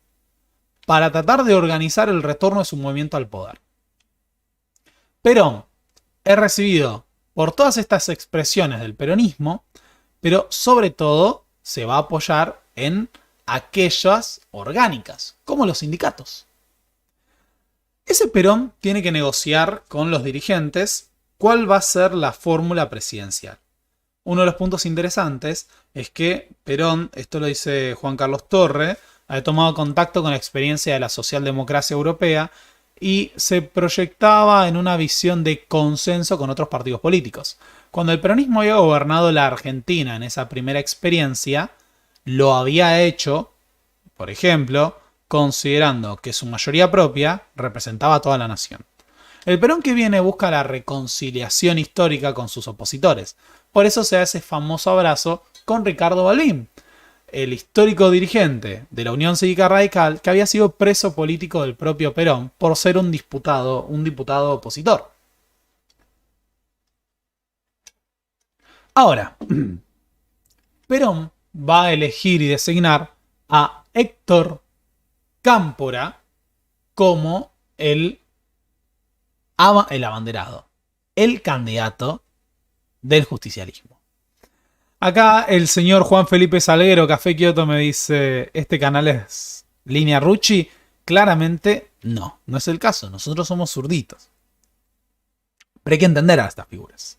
para tratar de organizar el retorno de su movimiento al poder. Perón es recibido por todas estas expresiones del peronismo, pero sobre todo se va a apoyar en aquellas orgánicas, como los sindicatos. Ese Perón tiene que negociar con los dirigentes cuál va a ser la fórmula presidencial. Uno de los puntos interesantes es que Perón, esto lo dice Juan Carlos Torre, ha tomado contacto con la experiencia de la socialdemocracia europea y se proyectaba en una visión de consenso con otros partidos políticos. Cuando el peronismo había gobernado la Argentina en esa primera experiencia, lo había hecho, por ejemplo, considerando que su mayoría propia representaba a toda la nación. El Perón que viene busca la reconciliación histórica con sus opositores. Por eso se da ese famoso abrazo con Ricardo Balbín, el histórico dirigente de la Unión Cívica Radical que había sido preso político del propio Perón por ser un diputado opositor. Ahora, Perón va a elegir y designar a Héctor Cámpora como el abanderado, el candidato del justicialismo. Acá el señor Juan Felipe Salguero, Café Kioto, me dice, ¿este canal es línea Rucci? Claramente no es el caso. Nosotros somos zurditos. Pero hay que entender a estas figuras.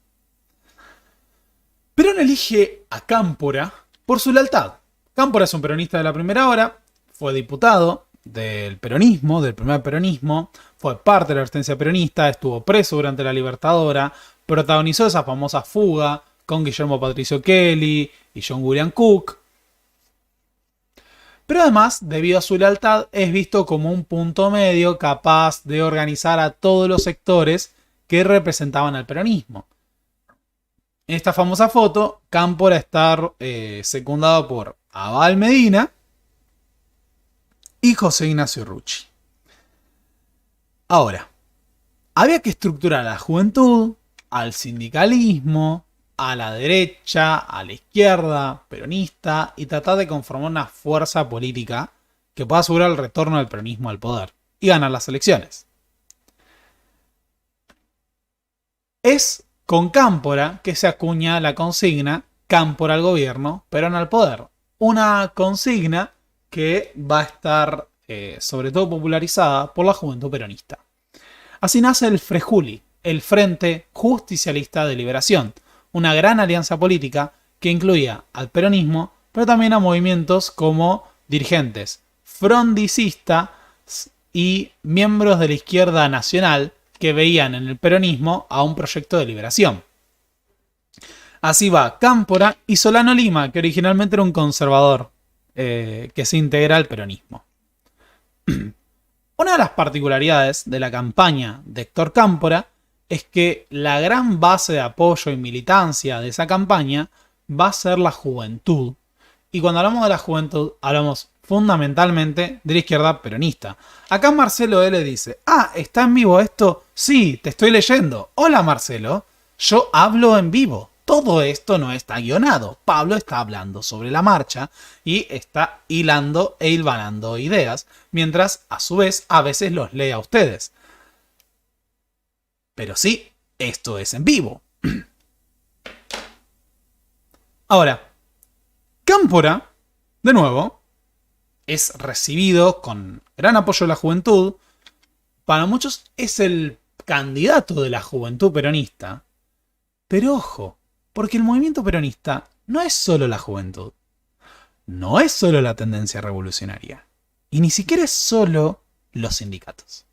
Perón elige a Cámpora por su lealtad. Cámpora es un peronista de la primera hora, fue diputado del peronismo, del primer peronismo, fue parte de la resistencia peronista, estuvo preso durante la Libertadora, protagonizó esa famosa fuga con Guillermo Patricio Kelly y John William Cook. Pero además, debido a su lealtad, es visto como un punto medio capaz de organizar a todos los sectores que representaban al peronismo. En esta famosa foto, Cámpora está secundado por Abal Medina y José Ignacio Rucci. Ahora, había que estructurar a la juventud, al sindicalismo, a la derecha, a la izquierda, peronista, y tratar de conformar una fuerza política que pueda asegurar el retorno del peronismo al poder y ganar las elecciones. Es con Cámpora que se acuña la consigna Cámpora al gobierno, Perón al poder. Una consigna que va a estar sobre todo popularizada por la juventud peronista. Así nace el Frejuli, el Frente Justicialista de Liberación, una gran alianza política que incluía al peronismo, pero también a movimientos como dirigentes frondicistas y miembros de la izquierda nacional que veían en el peronismo a un proyecto de liberación. Así va Cámpora y Solano Lima, que originalmente era un conservador que se integra al peronismo. Una de las particularidades de la campaña de Héctor Cámpora es que la gran base de apoyo y militancia de esa campaña va a ser la juventud. Y cuando hablamos de la juventud, hablamos fundamentalmente de la izquierda peronista. Acá Marcelo L. dice, ¿está en vivo esto? Sí, te estoy leyendo. Hola Marcelo, yo hablo en vivo. Todo esto no está guionado. Pablo está hablando sobre la marcha y está hilando e hilvanando ideas, mientras a su vez a veces los lee a ustedes. Pero sí, esto es en vivo. Ahora, Cámpora, de nuevo, es recibido con gran apoyo de la juventud. Para muchos es el candidato de la juventud peronista. Pero ojo, porque el movimiento peronista no es solo la juventud. No es solo la tendencia revolucionaria. Y ni siquiera es solo los sindicatos.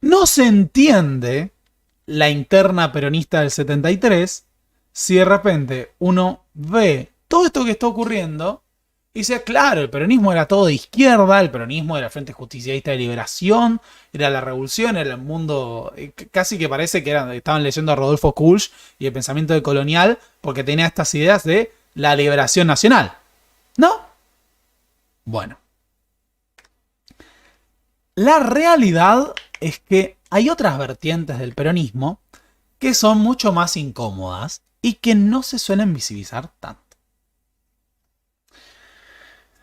No se entiende la interna peronista del 73 si de repente uno ve todo esto que está ocurriendo y dice, claro, el peronismo era todo de izquierda, el peronismo era el Frente Justicialista de Liberación, era la revolución, era el mundo, casi que parece que estaban leyendo a Rodolfo Kulsch y el pensamiento de colonial porque tenía estas ideas de la liberación nacional. ¿No? Bueno. La realidad es que hay otras vertientes del peronismo que son mucho más incómodas y que no se suelen visibilizar tanto.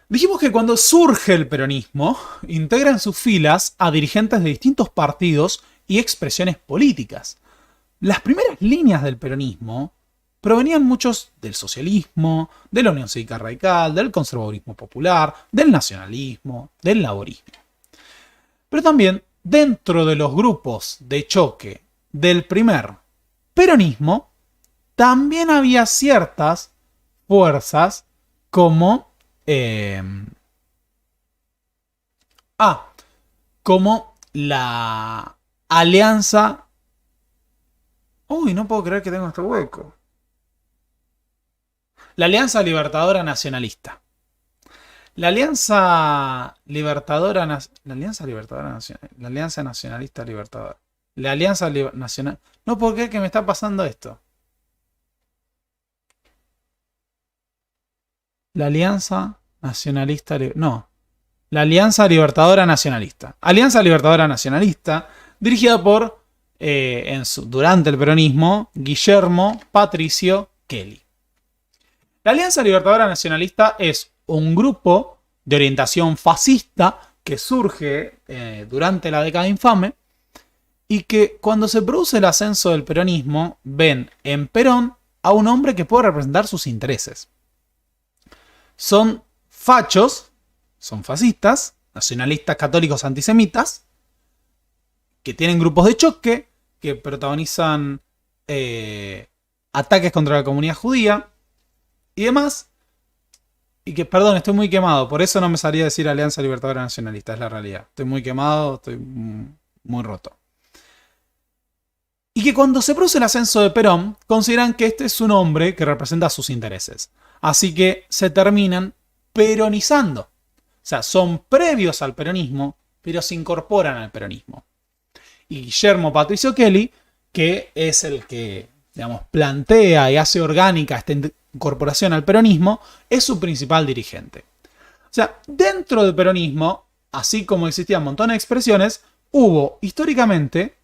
Dijimos que cuando surge el peronismo, integra en sus filas a dirigentes de distintos partidos y expresiones políticas. Las primeras líneas del peronismo provenían muchos del socialismo, de la Unión Cívica Radical, del conservadurismo popular, del nacionalismo, del laborismo. Pero también dentro de los grupos de choque del primer peronismo, también había ciertas fuerzas como como la Alianza. Uy, no puedo creer que tengo este hueco. La Alianza Libertadora Nacionalista. La Alianza Libertadora La Alianza Libertadora Nacional. La Alianza Nacionalista Libertadora. La Alianza Nacional. No puedo creer que me está pasando esto. La Alianza Nacionalista. No. La Alianza Libertadora Nacionalista. Alianza Libertadora Nacionalista, dirigida por, durante el peronismo, Guillermo Patricio Kelly. La Alianza Libertadora Nacionalista es un grupo de orientación fascista que surge durante la década infame y que cuando se produce el ascenso del peronismo ven en Perón a un hombre que puede representar sus intereses. Son fachos, son fascistas, nacionalistas católicos antisemitas, que tienen grupos de choque, que protagonizan ataques contra la comunidad judía y demás. Y que, perdón, estoy muy quemado, por eso no me salía a decir Alianza Libertadora Nacionalista, es la realidad. Estoy muy quemado, estoy muy roto. Y que cuando se produce el ascenso de Perón, consideran que este es un hombre que representa sus intereses. Así que se terminan peronizando. O sea, son previos al peronismo, pero se incorporan al peronismo. Y Guillermo Patricio Kelly, que es el que, digamos, plantea y hace orgánica esta incorporación al peronismo, es su principal dirigente. O sea, dentro del peronismo, así como existían montones de expresiones, hubo históricamente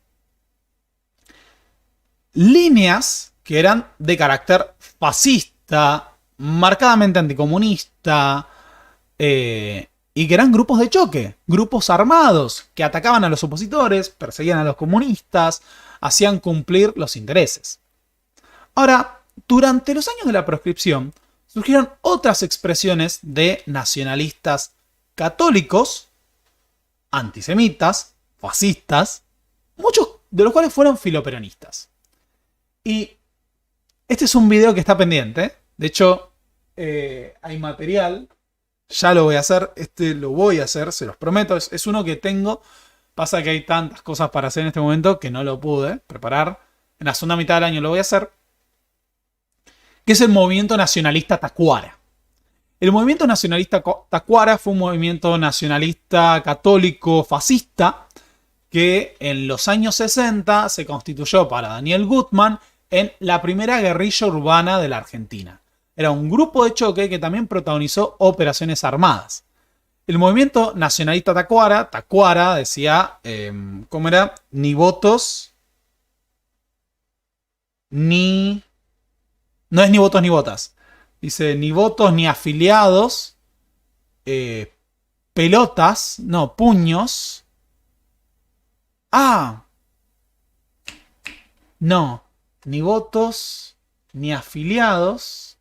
líneas que eran de carácter fascista, marcadamente anticomunista, y que eran grupos de choque, grupos armados que atacaban a los opositores, perseguían a los comunistas, hacían cumplir los intereses. Ahora, durante los años de la proscripción, surgieron otras expresiones de nacionalistas católicos, antisemitas, fascistas, muchos de los cuales fueron filoperonistas. Y este es un video que está pendiente. De hecho, hay material. Ya lo voy a hacer. Lo voy a hacer, se los prometo. Es uno que tengo. Pasa que hay tantas cosas para hacer en este momento que no lo pude preparar. En la segunda mitad del año lo voy a hacer. Que es el movimiento nacionalista Tacuara. El movimiento nacionalista Tacuara fue un movimiento nacionalista católico fascista que en los años 60 se constituyó para Daniel Gutman en la primera guerrilla urbana de la Argentina. Era un grupo de choque que también protagonizó operaciones armadas. El movimiento nacionalista Tacuara decía, ¿cómo era? Ni votos, ni... No es ni votos ni votas. Dice, ni votos ni afiliados, pelotas, no, puños. Ah, no, ni votos, ni afiliados.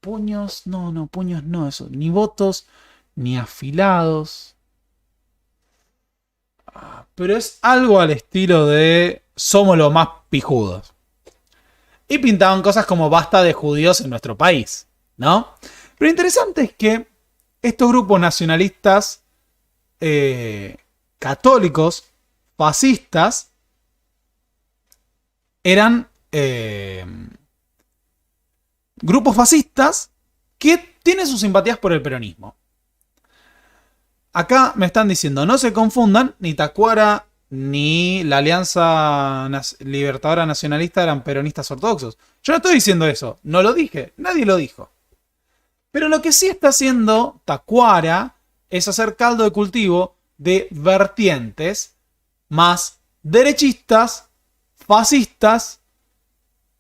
Puños, puños no, eso. Ni votos, ni afiliados. Pero es algo al estilo de somos los más pijudos. Y pintaban cosas como basta de judíos en nuestro país, ¿no? Pero interesante es que estos grupos nacionalistas católicos, fascistas, eran grupos fascistas que tienen sus simpatías por el peronismo. Acá me están diciendo, no se confundan, ni Tacuara ni la Alianza Libertadora Nacionalista eran peronistas ortodoxos. Yo no estoy diciendo eso, no lo dije, nadie lo dijo. Pero lo que sí está haciendo Tacuara es hacer caldo de cultivo de vertientes más derechistas, fascistas,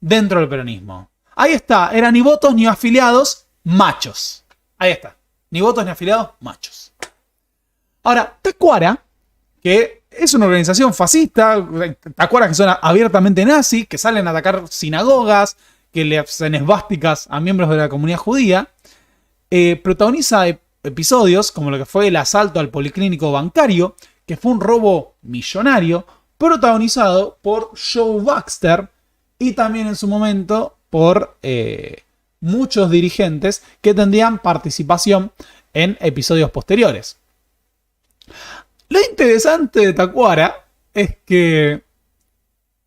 dentro del peronismo. Ahí está, eran ni votos ni afiliados, machos. Ahí está, ni votos ni afiliados, machos. Ahora, Tacuara, que es una organización fascista, Tacuara que son abiertamente nazis, que salen a atacar sinagogas, que le hacen esvásticas a miembros de la comunidad judía, protagoniza episodios como lo que fue el asalto al policlínico bancario, que fue un robo millonario, protagonizado por Joe Baxter y también en su momento por muchos dirigentes que tendrían participación en episodios posteriores. Lo interesante de Tacuara es que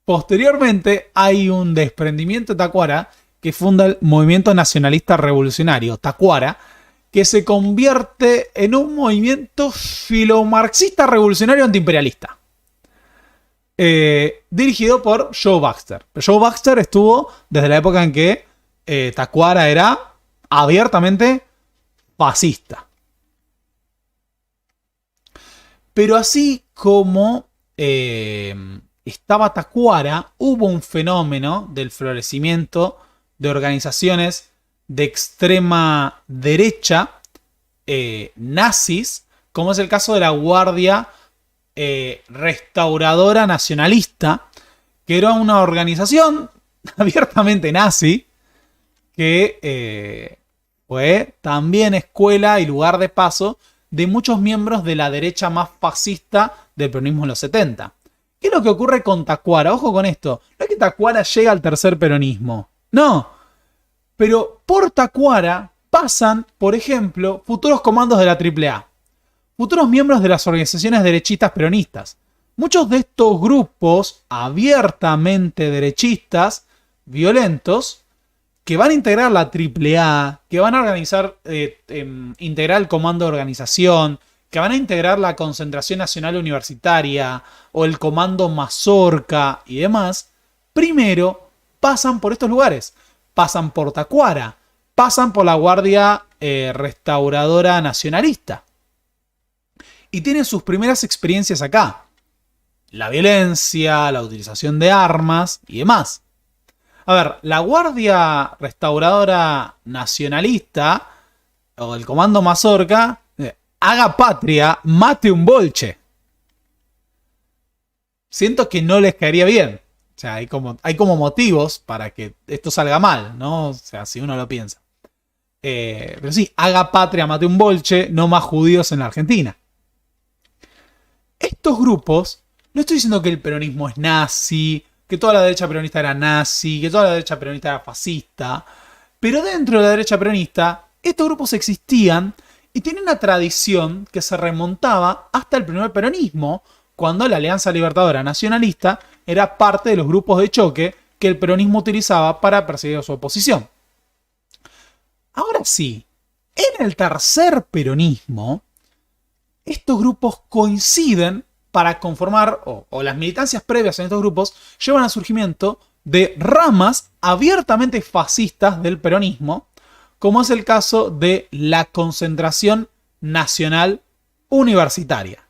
posteriormente hay un desprendimiento de Tacuara que funda el Movimiento Nacionalista Revolucionario, Tacuara, que se convierte en un movimiento filomarxista revolucionario antiimperialista. Dirigido por Joe Baxter. Joe Baxter estuvo desde la época en que Tacuara era abiertamente fascista. Pero así como estaba Tacuara, hubo un fenómeno del florecimiento de organizaciones de extrema derecha, nazis, como es el caso de la Guardia Restauradora Nacionalista, que era una organización abiertamente nazi, que fue también escuela y lugar de paso de muchos miembros de la derecha más fascista del peronismo en los 70. ¿Qué es lo que ocurre con Tacuara? Ojo con esto. No es que Tacuara llega al tercer peronismo. No. Pero por Tacuara pasan, por ejemplo, futuros comandos de la AAA. Futuros miembros de las organizaciones derechistas peronistas. Muchos de estos grupos abiertamente derechistas, violentos, que van a integrar la AAA, que van a organizar, integrar el comando de organización, que van a integrar la Concentración Nacional Universitaria o el Comando Mazorca y demás, primero pasan por estos lugares. Pasan por Tacuara, pasan por la Guardia Restauradora Nacionalista. Y tienen sus primeras experiencias acá. La violencia, la utilización de armas y demás. A ver, la Guardia Restauradora Nacionalista o el Comando Mazorca, haga patria, mate un bolche. Siento que no les caería bien. O sea, hay como motivos para que esto salga mal, ¿no? O sea, si uno lo piensa. Pero sí, haga patria, mate un bolche, no más judíos en la Argentina. Estos grupos, no estoy diciendo que el peronismo es nazi, que toda la derecha peronista era nazi, que toda la derecha peronista era fascista, pero dentro de la derecha peronista, estos grupos existían y tienen una tradición que se remontaba hasta el primer peronismo, cuando la Alianza Libertadora Nacionalista era parte de los grupos de choque que el peronismo utilizaba para perseguir a su oposición. Ahora sí, en el tercer peronismo, estos grupos coinciden para conformar, o las militancias previas en estos grupos, llevan al surgimiento de ramas abiertamente fascistas del peronismo, como es el caso de la Concentración Nacional Universitaria,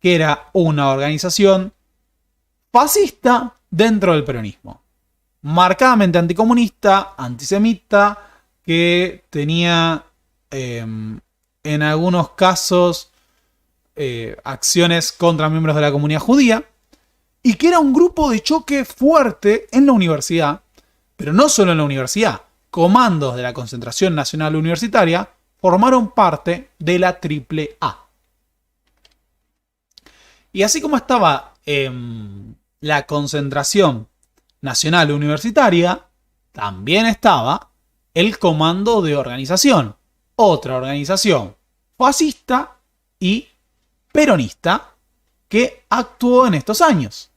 que era una organización fascista dentro del peronismo. Marcadamente anticomunista, antisemita, que tenía en algunos casos acciones contra miembros de la comunidad judía, y que era un grupo de choque fuerte en la universidad, Pero no solo en la universidad. Comandos de la Concentración Nacional Universitaria formaron parte de la AAA. Y así como estaba la Concentración Nacional Universitaria, también estaba el Comando de Organización, otra organización fascista y peronista que actuó en estos años.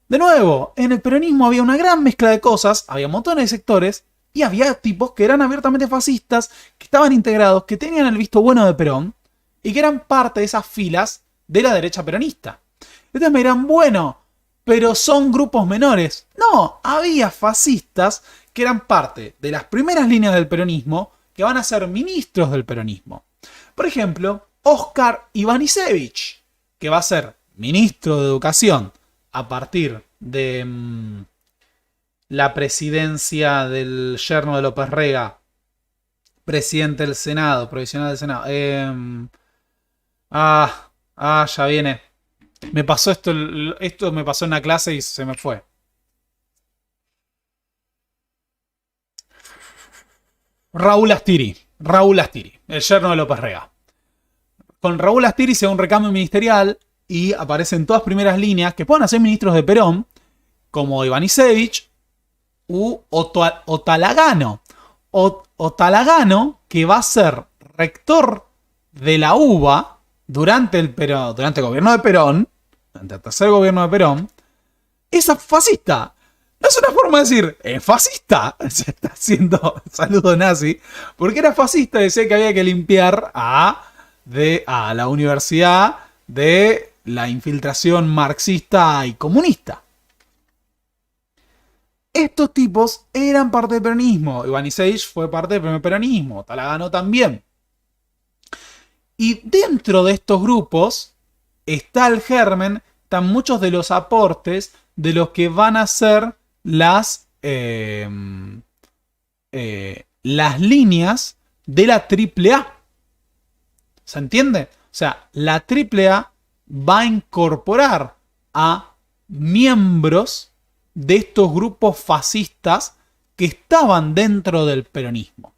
De nuevo, en el peronismo había una gran mezcla de cosas, había montones de sectores y había tipos que eran abiertamente fascistas, que estaban integrados, que tenían el visto bueno de Perón y que eran parte de esas filas de la derecha peronista. Entonces me dirán, bueno, pero son grupos menores. No, había fascistas que eran parte de las primeras líneas del peronismo que van a ser ministros del peronismo. Por ejemplo, Óscar Ivanišević, que va a ser ministro de Educación a partir de la presidencia del yerno de López Rega, presidente del Senado, provisional del Senado. Ya viene. Me pasó esto me pasó en una clase y se me fue. Raúl Astiri, el yerno de López Rega. Con Raúl Astiri se da un recambio ministerial y aparecen todas primeras líneas que pueden ser ministros de Perón, como Ivanišević u Otalagano. Otalagano, que va a ser rector de la UBA durante el gobierno de Perón, durante el tercer gobierno de Perón, es fascista. No es una forma de decir, es fascista. Se está haciendo saludo nazi. Porque era fascista, decía que había que limpiar a la universidad de la infiltración marxista y comunista. Estos tipos eran parte del peronismo. Ivanišević fue parte del primer peronismo. Talagano también. Y dentro de estos grupos está el germen, están muchos de los aportes de los que van a ser las líneas de la AAA. ¿Se entiende? O sea, la AAA va a incorporar a miembros de estos grupos fascistas que estaban dentro del peronismo.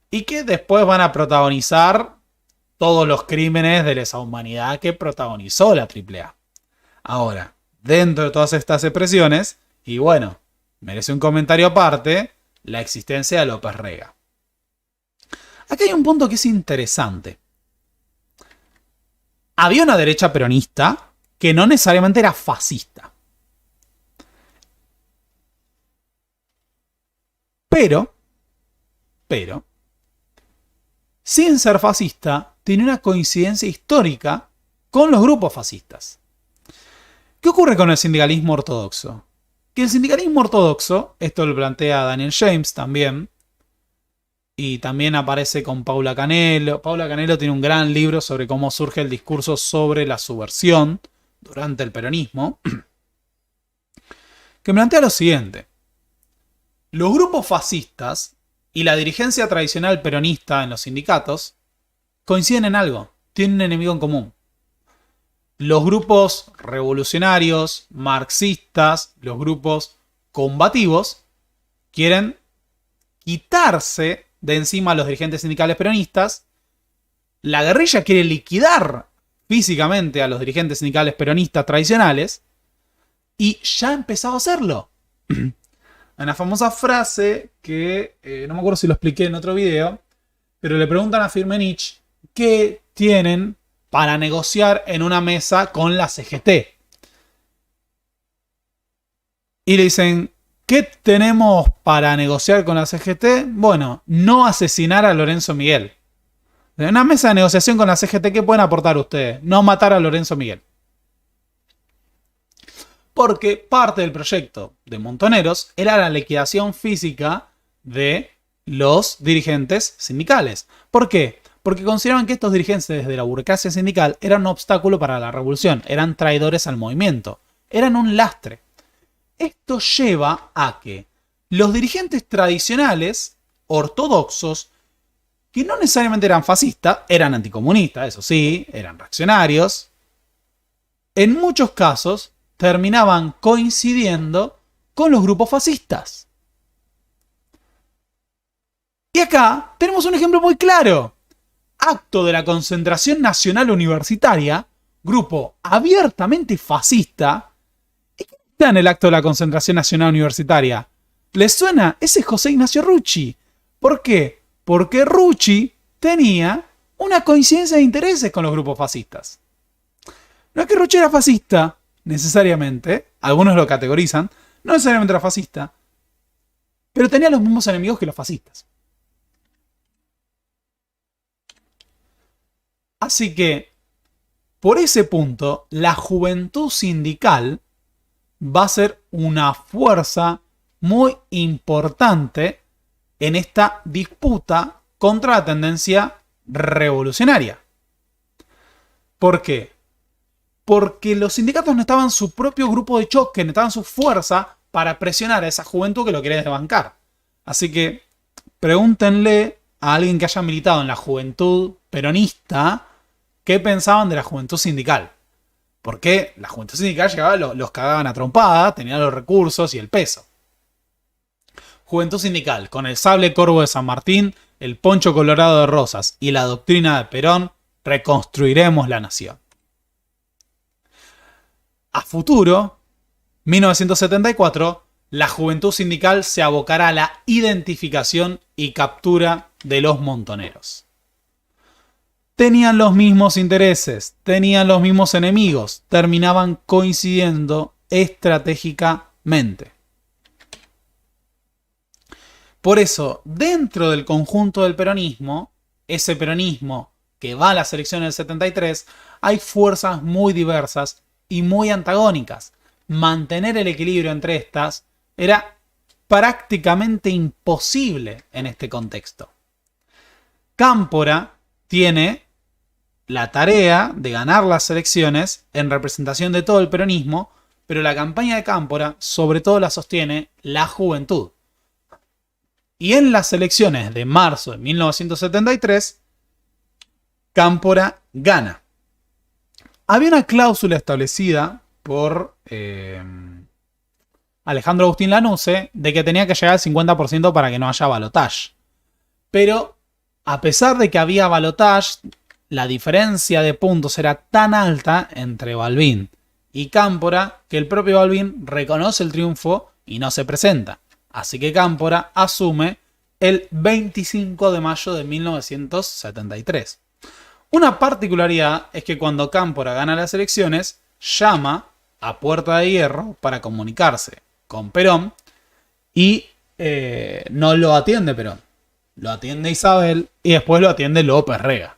Y que después van a protagonizar todos los crímenes de lesa humanidad que protagonizó la AAA. Ahora, dentro de todas estas expresiones, y bueno, merece un comentario aparte, la existencia de López Rega. Aquí hay un punto que es interesante. Había una derecha peronista que no necesariamente era fascista. Pero, sin ser fascista, tiene una coincidencia histórica con los grupos fascistas. ¿Qué ocurre con el sindicalismo ortodoxo? Que el sindicalismo ortodoxo, esto lo plantea Daniel James también, y también aparece con Paula Canelo. Paula Canelo tiene un gran libro sobre cómo surge el discurso sobre la subversión durante el peronismo, que plantea lo siguiente. Los grupos fascistas y la dirigencia tradicional peronista en los sindicatos coinciden en algo, tienen un enemigo en común. Los grupos revolucionarios, marxistas, los grupos combativos, quieren quitarse de encima a los dirigentes sindicales peronistas. La guerrilla quiere liquidar físicamente a los dirigentes sindicales peronistas tradicionales y ya ha empezado a hacerlo. Una famosa frase que no me acuerdo si lo expliqué en otro video, pero le preguntan a Firmenich qué tienen para negociar en una mesa con la CGT. Y le dicen, ¿qué tenemos para negociar con la CGT? Bueno, no asesinar a Lorenzo Miguel. En una mesa de negociación con la CGT, ¿qué pueden aportar ustedes? No matar a Lorenzo Miguel. Porque parte del proyecto de Montoneros era la liquidación física de los dirigentes sindicales. ¿Por qué? Porque consideraban que estos dirigentes de la burocracia sindical eran un obstáculo para la revolución, eran traidores al movimiento, eran un lastre. Esto lleva a que los dirigentes tradicionales, ortodoxos, que no necesariamente eran fascistas, eran anticomunistas, eso sí, eran reaccionarios, en muchos casos terminaban coincidiendo con los grupos fascistas. Y acá tenemos un ejemplo muy claro. Acto de la Concentración Nacional Universitaria, grupo abiertamente fascista. ¿Y quién está en el acto de la Concentración Nacional Universitaria? ¿Les suena? Ese es José Ignacio Rucci. ¿Por qué? Porque Rucci tenía una coincidencia de intereses con los grupos fascistas. No es que Rucci era fascista, necesariamente. Algunos lo categorizan. No necesariamente era fascista. Pero tenía los mismos enemigos que los fascistas. Así que, por ese punto, la juventud sindical va a ser una fuerza muy importante en esta disputa contra la tendencia revolucionaria. ¿Por qué? Porque los sindicatos necesitaban su propio grupo de choque, necesitaban su fuerza para presionar a esa juventud que lo quería desbancar. Así que pregúntenle a alguien que haya militado en la juventud peronista qué pensaban de la juventud sindical. Porque la juventud sindical llegaba, los cagaban a trompada, tenían los recursos y el peso. Juventud sindical, con el sable corvo de San Martín, el poncho colorado de rosas y la doctrina de Perón, reconstruiremos la nación. A futuro, 1974, la juventud sindical se abocará a la identificación y captura de los montoneros. Tenían los mismos intereses, tenían los mismos enemigos, terminaban coincidiendo estratégicamente. Por eso, dentro del conjunto del peronismo, ese peronismo que va a las elecciones del 73, hay fuerzas muy diversas y muy antagónicas. Mantener el equilibrio entre estas era prácticamente imposible en este contexto. Cámpora tiene la tarea de ganar las elecciones en representación de todo el peronismo, pero la campaña de Cámpora sobre todo la sostiene la juventud. Y en las elecciones de marzo de 1973, Cámpora gana. Había una cláusula establecida por Alejandro Agustín Lanusse de que tenía que llegar al 50% para que no haya balotaje. Pero a pesar de que había balotaje, la diferencia de puntos era tan alta entre Balbín y Cámpora que el propio Balbín reconoce el triunfo y no se presenta. Así que Cámpora asume el 25 de mayo de 1973. Una particularidad es que cuando Cámpora gana las elecciones, llama a Puerta de Hierro para comunicarse con Perón y no lo atiende Perón. Lo atiende Isabel y después lo atiende López Rega.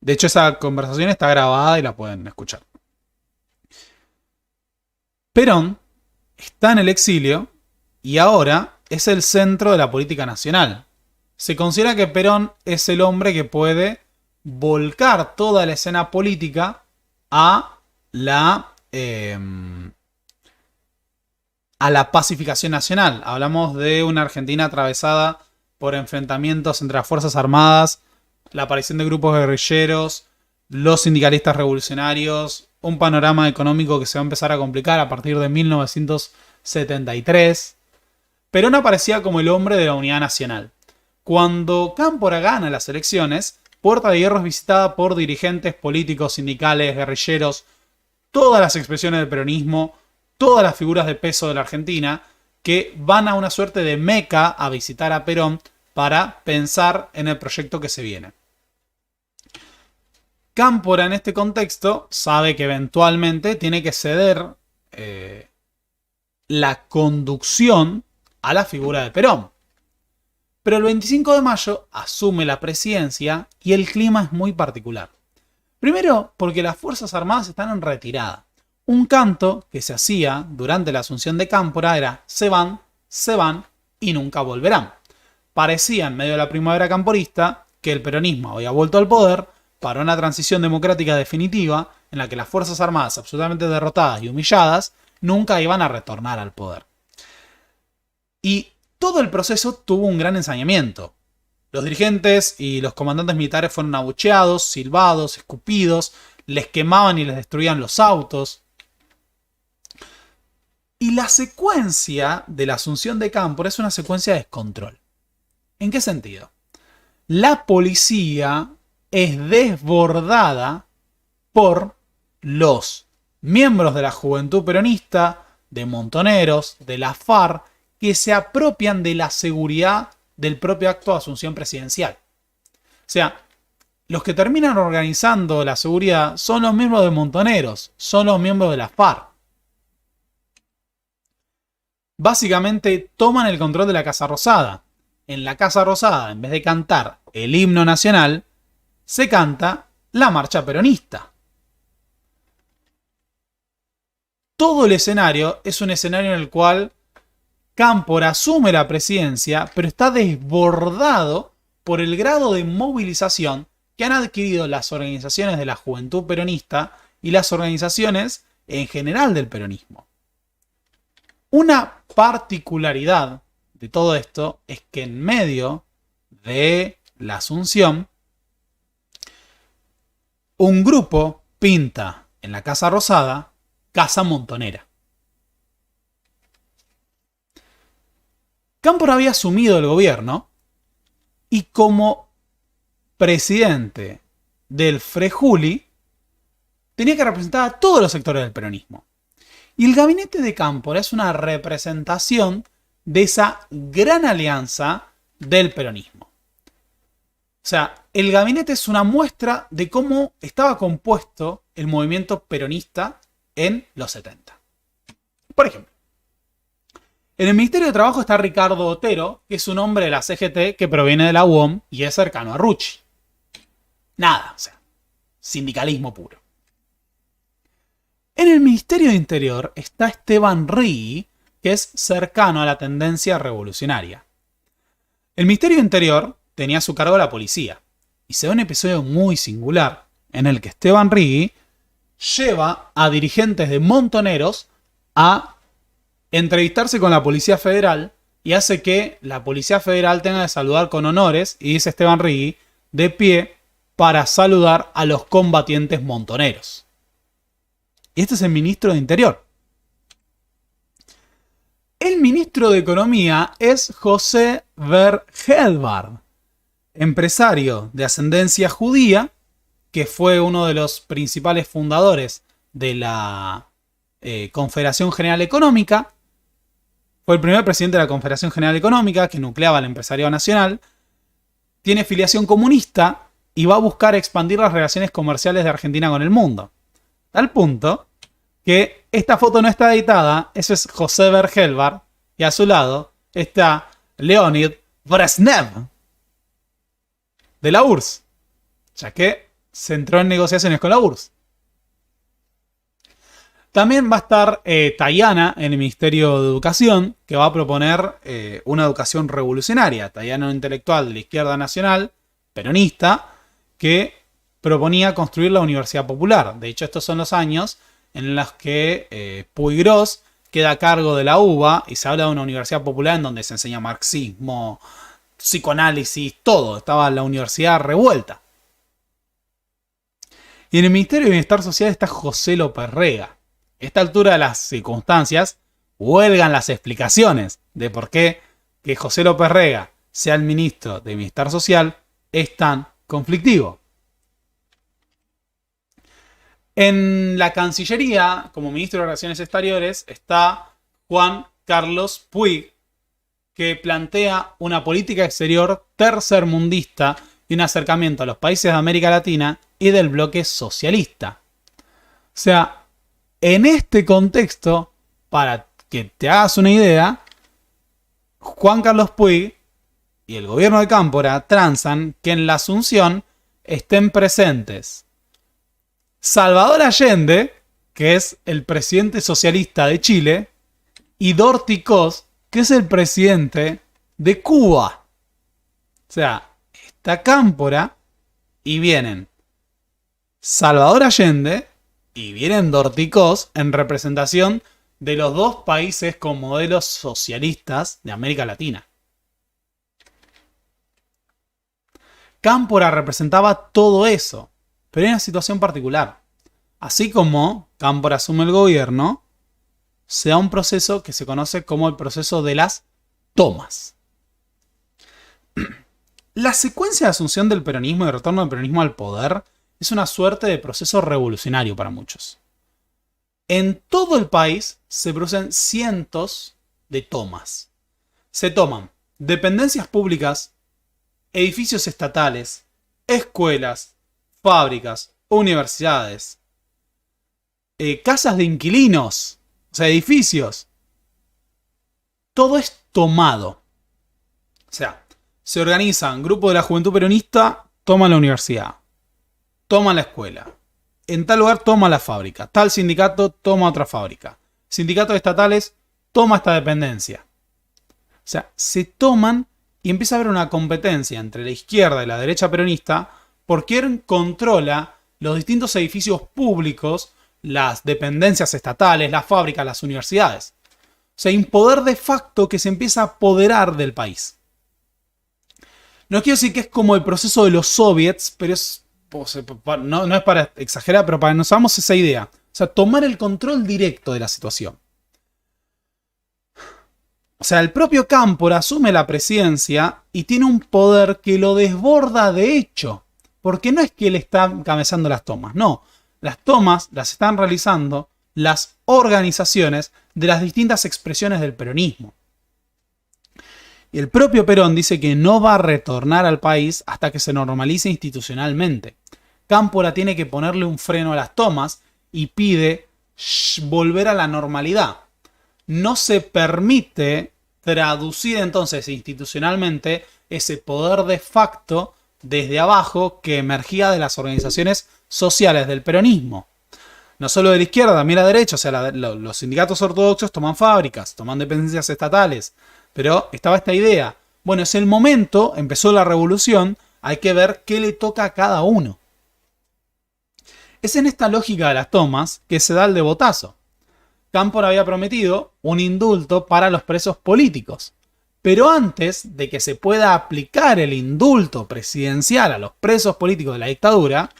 De hecho, esa conversación está grabada y la pueden escuchar. Perón está en el exilio y ahora es el centro de la política nacional. Se considera que Perón es el hombre que puede volcar toda la escena política a la pacificación nacional. Hablamos de una Argentina atravesada por enfrentamientos entre las Fuerzas Armadas, la aparición de grupos guerrilleros, los sindicalistas revolucionarios, un panorama económico que se va a empezar a complicar a partir de 1973. Perón aparecía como el hombre de la unidad nacional. Cuando Cámpora gana las elecciones, Puerta de Hierro es visitada por dirigentes políticos, sindicales, guerrilleros, todas las expresiones del peronismo, todas las figuras de peso de la Argentina, que van a una suerte de Meca a visitar a Perón para pensar en el proyecto que se viene. Cámpora en este contexto sabe que eventualmente tiene que ceder la conducción a la figura de Perón. Pero el 25 de mayo asume la presidencia y el clima es muy particular. Primero, porque las Fuerzas Armadas están en retirada. Un canto que se hacía durante la asunción de Cámpora era se van y nunca volverán. Parecía en medio de la primavera camporista que el peronismo había vuelto al poder para una transición democrática definitiva en la que las Fuerzas Armadas, absolutamente derrotadas y humilladas, nunca iban a retornar al poder. Y todo el proceso tuvo un gran ensañamiento. Los dirigentes y los comandantes militares fueron abucheados, silbados, escupidos, les quemaban y les destruían los autos. Y la secuencia de la asunción de Cámpora es una secuencia de descontrol. ¿En qué sentido? La policía es desbordada por los miembros de la Juventud Peronista, de Montoneros, de la FARC, que se apropian de la seguridad del propio acto de asunción presidencial. O sea, los que terminan organizando la seguridad son los miembros de Montoneros, son los miembros de la FARC. Básicamente toman el control de la Casa Rosada. En la Casa Rosada, en vez de cantar el himno nacional, se canta la marcha peronista. Todo el escenario es un escenario en el cual Cámpora asume la presidencia, pero está desbordado por el grado de movilización que han adquirido las organizaciones de la Juventud Peronista y las organizaciones en general del peronismo. Una particularidad de todo esto es que en medio de la asunción, un grupo pinta en la Casa Rosada Casa Montonera. Cámpora había asumido el gobierno y como presidente del Frejuli tenía que representar a todos los sectores del peronismo. Y el gabinete de Cámpora es una representación de esa gran alianza del peronismo. O sea, el gabinete es una muestra de cómo estaba compuesto el movimiento peronista en los 70. Por ejemplo, en el Ministerio de Trabajo está Ricardo Otero, que es un hombre de la CGT que proviene de la UOM y es cercano a Rucci. Nada, o sea, sindicalismo puro. En el Ministerio de Interior está Esteban Rigui, que es cercano a la tendencia revolucionaria. El Ministerio de Interior tenía a su cargo la policía, y se ve un episodio muy singular en el que Esteban Rigui lleva a dirigentes de Montoneros a entrevistarse con la Policía Federal y hace que la Policía Federal tenga que saludar con honores, y dice Esteban Rigui, de pie para saludar a los combatientes montoneros. Y este es el ministro de Interior. El ministro de Economía es José Verhelbar, empresario de ascendencia judía, que fue uno de los principales fundadores de la Confederación General Económica. Fue el primer presidente de la Confederación General Económica, que nucleaba al empresariado nacional. Tiene filiación comunista y va a buscar expandir las relaciones comerciales de Argentina con el mundo. Al punto que esta foto no está editada, eso es José Verhelbar, y a su lado está Leonid Brezhnev, de la URSS, ya que se entró en negociaciones con la URSS. También va a estar Tayana en el Ministerio de Educación, que va a proponer una educación revolucionaria. Tayana, un intelectual de la izquierda nacional, peronista, que proponía construir la Universidad Popular. De hecho, estos son los años en los que Puigros queda a cargo de la UBA y se habla de una universidad popular en donde se enseña marxismo, psicoanálisis, todo. Estaba la universidad revuelta. Y en el Ministerio de Bienestar Social está José López Rega. A esta altura de las circunstancias, huelgan las explicaciones de por qué que José López Rega sea el ministro de Bienestar Social es tan conflictivo. En la Cancillería, como ministro de Relaciones Exteriores, está Juan Carlos Puig, que plantea una política exterior tercermundista y un acercamiento a los países de América Latina y del bloque socialista. O sea, en este contexto, para que te hagas una idea, Juan Carlos Puig y el gobierno de Cámpora transan que en la Asunción estén presentes Salvador Allende, que es el presidente socialista de Chile, y Dorothy Coss, que es el presidente de Cuba. O sea, está Cámpora y vienen Salvador Allende y vienen Dorothy Coss en representación de los dos países con modelos socialistas de América Latina. Cámpora representaba todo eso, pero hay una situación particular. Así como Cámpora asume el gobierno, se da un proceso que se conoce como el proceso de las tomas. La secuencia de asunción del peronismo y de retorno del peronismo al poder es una suerte de proceso revolucionario para muchos. En todo el país se producen cientos de tomas. Se toman dependencias públicas, edificios estatales, escuelas, fábricas, universidades, casas de inquilinos, o sea, edificios. Todo es tomado. O sea, se organizan grupos de la juventud peronista, toman la universidad, toman la escuela. En tal lugar toma la fábrica, tal sindicato toma otra fábrica. Sindicatos estatales toma esta dependencia. O sea, se toman y empieza a haber una competencia entre la izquierda y la derecha peronista por quién controla los distintos edificios públicos, las dependencias estatales, las fábricas, las universidades. O sea, hay un poder de facto que se empieza a apoderar del país. No quiero decir que es como el proceso de los soviets, pero no es para exagerar, pero para que nos hagamos esa idea. O sea, tomar el control directo de la situación. O sea, el propio Cámpora asume la presidencia y tiene un poder que lo desborda de hecho. Porque no es que él está encabezando las tomas, no. Las tomas las están realizando las organizaciones de las distintas expresiones del peronismo. Y el propio Perón dice que no va a retornar al país hasta que se normalice institucionalmente. Cámpora tiene que ponerle un freno a las tomas y pide volver a la normalidad. No se permite traducir entonces institucionalmente ese poder de facto desde abajo que emergía de las organizaciones sociales del peronismo. No solo de la izquierda, también de la derecha. O sea, los sindicatos ortodoxos toman fábricas, toman dependencias estatales. Pero estaba esta idea. Bueno, es el momento, empezó la revolución, hay que ver qué le toca a cada uno. Es en esta lógica de las tomas que se da el devotazo. Cámpora había prometido un indulto para los presos políticos. Pero antes de que se pueda aplicar el indulto presidencial a los presos políticos de la dictadura,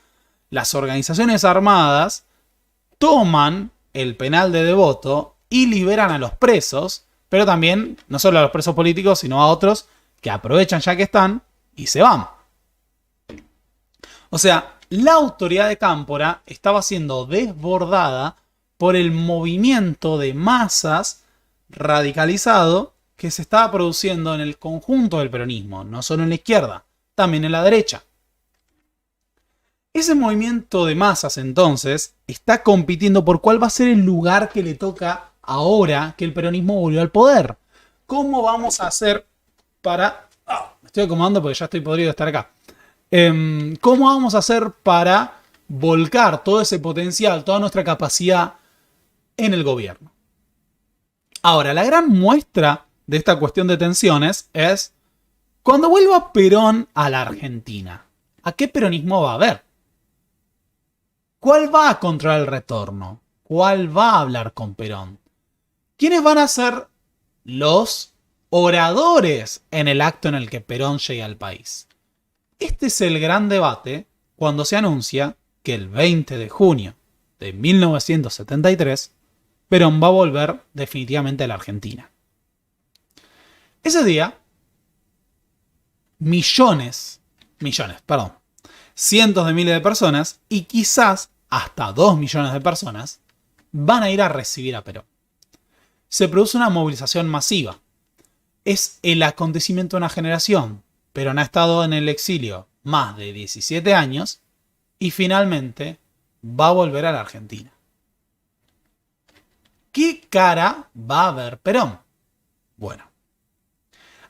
las organizaciones armadas toman el penal de Devoto y liberan a los presos, pero también no solo a los presos políticos, sino a otros que aprovechan ya que están y se van. O sea, la autoridad de Cámpora estaba siendo desbordada por el movimiento de masas radicalizado que se estaba produciendo en el conjunto del peronismo, no solo en la izquierda, también en la derecha. Ese movimiento de masas entonces está compitiendo por cuál va a ser el lugar que le toca ahora que el peronismo volvió al poder. ¿Cómo vamos a hacer para... me estoy acomodando porque ya estoy podrido de estar acá. ¿Cómo vamos a hacer para volcar todo ese potencial, toda nuestra capacidad en el gobierno? Ahora, la gran muestra de esta cuestión de tensiones es cuando vuelva Perón a la Argentina. ¿A qué peronismo va a haber? ¿Cuál va a controlar el retorno? ¿Cuál va a hablar con Perón? ¿Quiénes van a ser los oradores en el acto en el que Perón llegue al país? Este es el gran debate cuando se anuncia que el 20 de junio de 1973 Perón va a volver definitivamente a la Argentina. Ese día, cientos de miles de personas y quizás hasta 2 millones de personas van a ir a recibir a Perón. Se produce una movilización masiva. Es el acontecimiento de una generación. Perón ha estado en el exilio más de 17 años y finalmente va a volver a la Argentina. ¿Qué cara va a ver Perón? Bueno,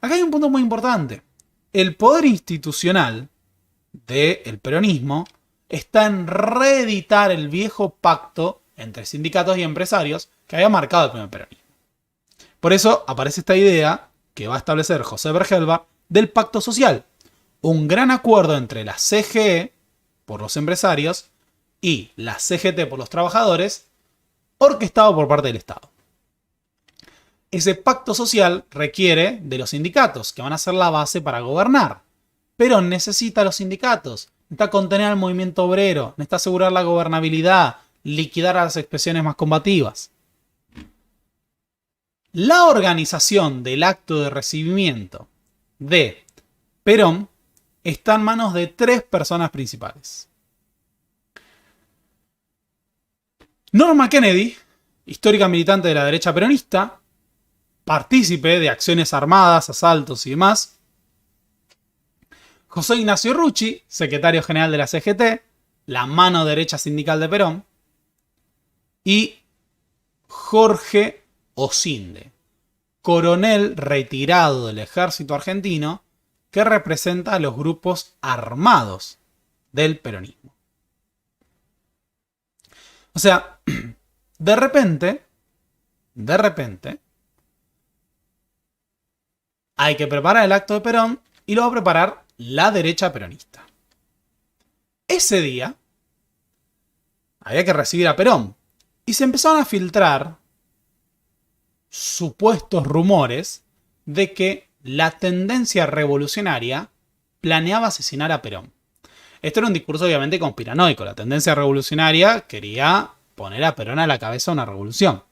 acá hay un punto muy importante. El poder institucional del peronismo está en reeditar el viejo pacto entre sindicatos y empresarios que había marcado el primer peronismo. Por eso aparece esta idea que va a establecer José Bergelba del pacto social. Un gran acuerdo entre la CGE por los empresarios y la CGT por los trabajadores, orquestado por parte del Estado. Ese pacto social requiere de los sindicatos, que van a ser la base para gobernar. Pero necesita a los sindicatos, necesita contener al movimiento obrero, necesita asegurar la gobernabilidad, liquidar a las expresiones más combativas. La organización del acto de recibimiento de Perón está en manos de 3 personas principales. Norma Kennedy, histórica militante de la derecha peronista, partícipe de acciones armadas, asaltos y demás. José Ignacio Rucci, secretario general de la CGT, la mano derecha sindical de Perón. Y Jorge Osinde, coronel retirado del ejército argentino, que representa a los grupos armados del peronismo. O sea, de repente, hay que preparar el acto de Perón y lo va a preparar la derecha peronista. Ese día había que recibir a Perón y se empezaron a filtrar supuestos rumores de que la tendencia revolucionaria planeaba asesinar a Perón. Esto era un discurso obviamente conspiranoico. La tendencia revolucionaria quería poner a Perón a la cabeza de una revolución.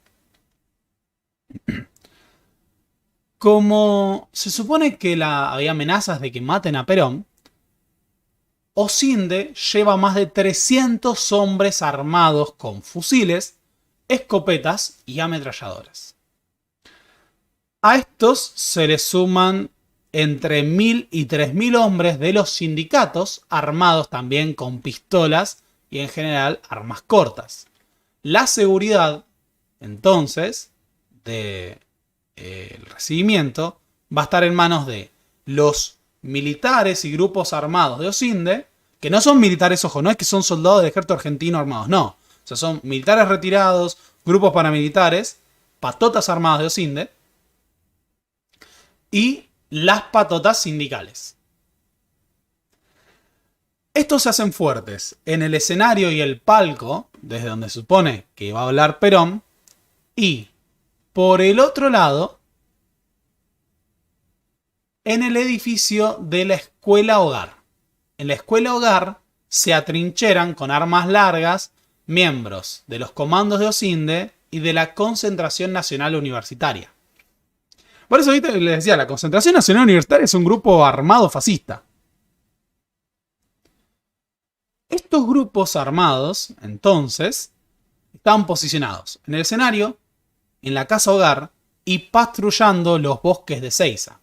Como se supone que había amenazas de que maten a Perón, Osinde lleva más de 300 hombres armados con fusiles, escopetas y ametralladoras. A estos se les suman entre 1000 y 3000 hombres de los sindicatos, armados también con pistolas y en general armas cortas. La seguridad, entonces, del recibimiento va a estar en manos de los militares y grupos armados de Osinde, que no son militares, ojo, no es que son soldados del ejército argentino armados, no. O sea, son militares retirados, grupos paramilitares, patotas armadas de Osinde, y las patotas sindicales. Estos se hacen fuertes en el escenario y el palco, desde donde se supone que va a hablar Perón, y por el otro lado, en el edificio de la Escuela Hogar. En la Escuela Hogar se atrincheran con armas largas miembros de los comandos de Osinde y de la Concentración Nacional Universitaria. Por eso ahorita les decía, la Concentración Nacional Universitaria es un grupo armado fascista. Estos grupos armados, entonces, estaban posicionados en el escenario, en la casa hogar y patrullando los bosques de Seiza.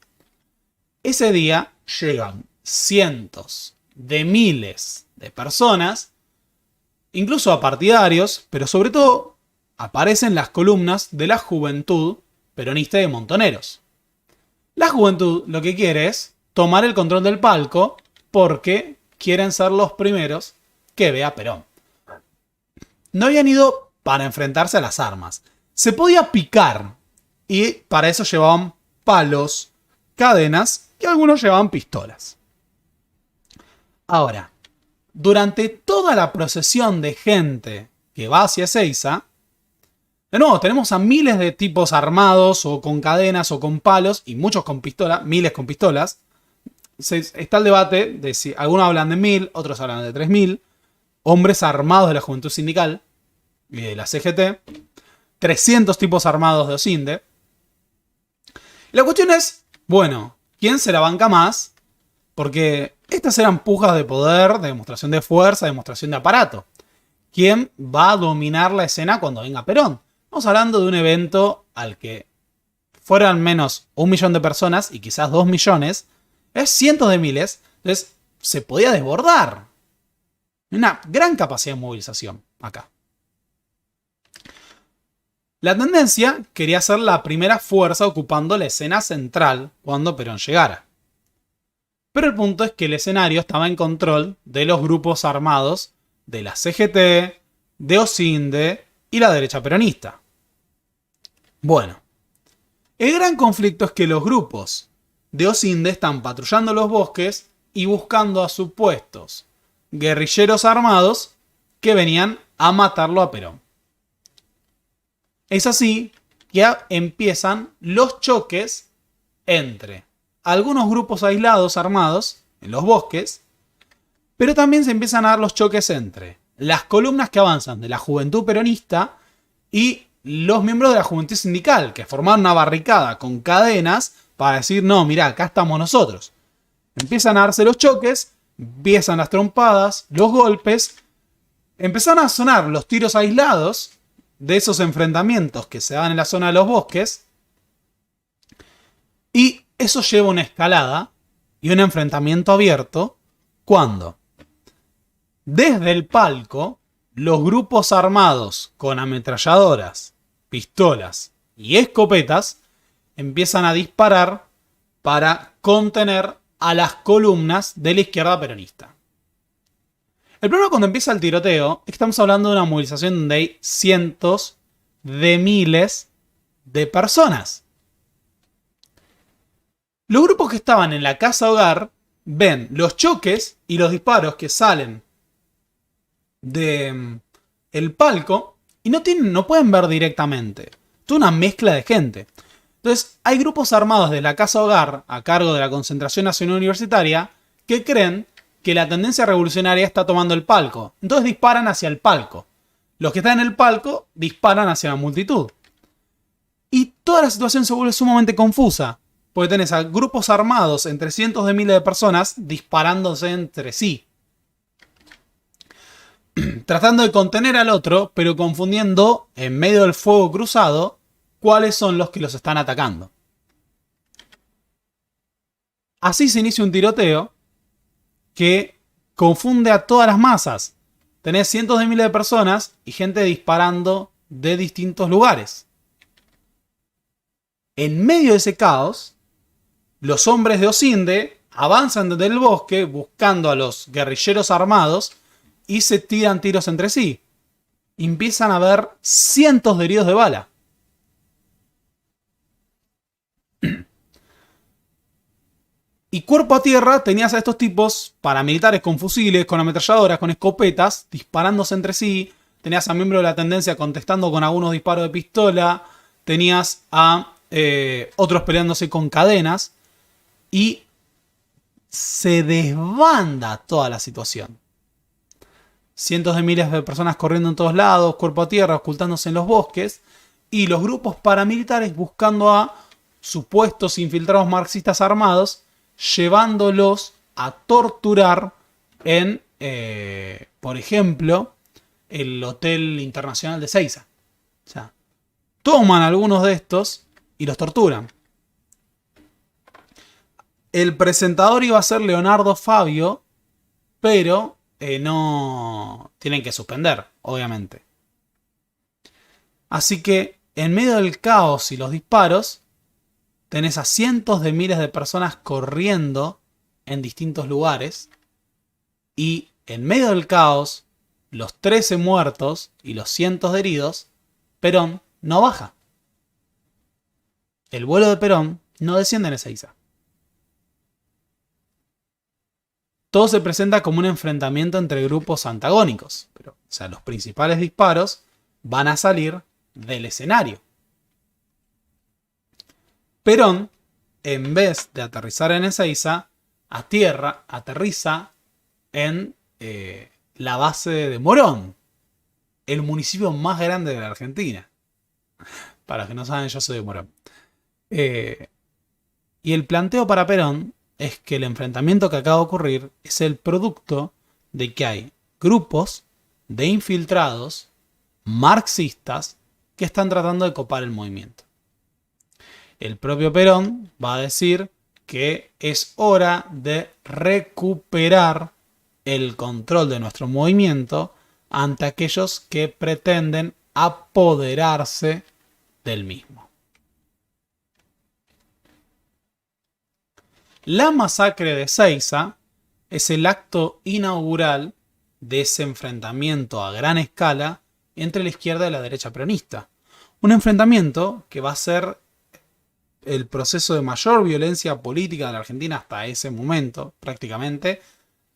Ese día llegan cientos de miles de personas, incluso a partidarios, pero sobre todo aparecen las columnas de la juventud peronista de Montoneros. La juventud lo que quiere es tomar el control del palco porque quieren ser los primeros que vea a Perón. No habían ido para enfrentarse a las armas. Se podía picar y para eso llevaban palos, cadenas y algunos llevaban pistolas. Ahora, durante toda la procesión de gente que va hacia Seiza, de nuevo tenemos a miles de tipos armados o con cadenas o con palos y muchos con pistolas, miles con pistolas. Está el debate de si algunos hablan de 1000, otros hablan de 3000. Hombres armados de la Juventud Sindical y de la CGT. 300 tipos armados de Osinde. Y la cuestión es, bueno, ¿quién se la banca más? Porque estas eran pujas de poder, de demostración de fuerza, de demostración de aparato. ¿Quién va a dominar la escena cuando venga Perón? Estamos hablando de un evento al que fueran menos 1 millón de personas y quizás 2 millones. Es cientos de miles. Entonces se podía desbordar. Una gran capacidad de movilización acá. La tendencia quería ser la primera fuerza ocupando la escena central cuando Perón llegara. Pero el punto es que el escenario estaba en control de los grupos armados de la CGT, de Osinde y la derecha peronista. Bueno, el gran conflicto es que los grupos de Osinde están patrullando los bosques y buscando a supuestos guerrilleros armados que venían a matarlo a Perón. Es así que empiezan los choques entre algunos grupos aislados armados en los bosques, pero también se empiezan a dar los choques entre las columnas que avanzan de la Juventud Peronista y los miembros de la Juventud Sindical, que formaron una barricada con cadenas para decir, no, mirá, acá estamos nosotros. Empiezan a darse los choques, empiezan las trompadas, los golpes, empezaron a sonar los tiros aislados de esos enfrentamientos que se dan en la zona de los bosques, y eso lleva a una escalada y un enfrentamiento abierto cuando, desde el palco, los grupos armados con ametralladoras, pistolas y escopetas empiezan a disparar para contener a las columnas de la izquierda peronista. El problema cuando empieza el tiroteo es que estamos hablando de una movilización donde hay cientos de miles de personas. Los grupos que estaban en la casa hogar ven los choques y los disparos que salen de el palco y no pueden ver directamente. Es una mezcla de gente. Entonces hay grupos armados de la casa hogar a cargo de la Concentración Nacional Universitaria que creen que la tendencia revolucionaria está tomando el palco. Entonces disparan hacia el palco. Los que están en el palco disparan hacia la multitud. Y toda la situación se vuelve sumamente confusa. Porque tenés a grupos armados entre cientos de miles de personas disparándose entre sí. Tratando de contener al otro, pero confundiendo en medio del fuego cruzado cuáles son los que los están atacando. Así se inicia un tiroteo que confunde a todas las masas. Tenés cientos de miles de personas y gente disparando de distintos lugares. En medio de ese caos, los hombres de Osinde avanzan desde el bosque buscando a los guerrilleros armados y se tiran tiros entre sí. Empiezan a haber cientos de heridos de bala. Y cuerpo a tierra tenías a estos tipos paramilitares con fusiles, con ametralladoras, con escopetas, disparándose entre sí. Tenías a miembros de la tendencia contestando con algunos disparos de pistola. Tenías a otros peleándose con cadenas. Y se desbanda toda la situación. Cientos de miles de personas corriendo en todos lados, cuerpo a tierra, ocultándose en los bosques. Y los grupos paramilitares buscando a supuestos infiltrados marxistas armados, llevándolos a torturar en, por ejemplo, el Hotel Internacional de Ezeiza. O sea, toman algunos de estos y los torturan. El presentador iba a ser Leonardo Fabio, pero no tienen que suspender, obviamente. Así que, en medio del caos y los disparos, tenés a cientos de miles de personas corriendo en distintos lugares. Y en medio del caos, los 13 muertos y los cientos de heridos, Perón no baja. El vuelo de Perón no desciende en Ezeiza. Todo se presenta como un enfrentamiento entre grupos antagónicos. Pero, o sea, los principales disparos van a salir del escenario. Perón, en vez de aterrizar en Ezeiza, aterriza en la base de Morón, el municipio más grande de la Argentina. Para los que no saben, yo soy de Morón. Y el planteo para Perón es que el enfrentamiento que acaba de ocurrir es el producto de que hay grupos de infiltrados marxistas que están tratando de copar el movimiento. El propio Perón va a decir que es hora de recuperar el control de nuestro movimiento ante aquellos que pretenden apoderarse del mismo. La masacre de Ezeiza es el acto inaugural de ese enfrentamiento a gran escala entre la izquierda y la derecha peronista. Un enfrentamiento que va a ser el proceso de mayor violencia política de la Argentina hasta ese momento, prácticamente.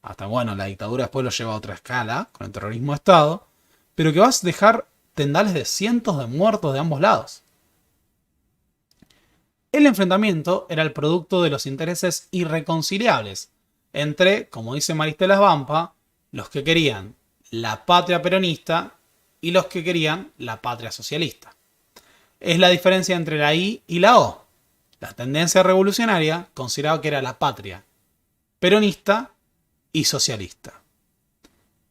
Hasta, bueno, la dictadura después lo lleva a otra escala, con el terrorismo de Estado, pero que va a dejar tendales de cientos de muertos de ambos lados. El enfrentamiento era el producto de los intereses irreconciliables entre, como dice Maristela Svampa, los que querían la patria peronista y los que querían la patria socialista. es la diferencia entre la I y la O. La tendencia revolucionaria consideraba que era la patria peronista y socialista.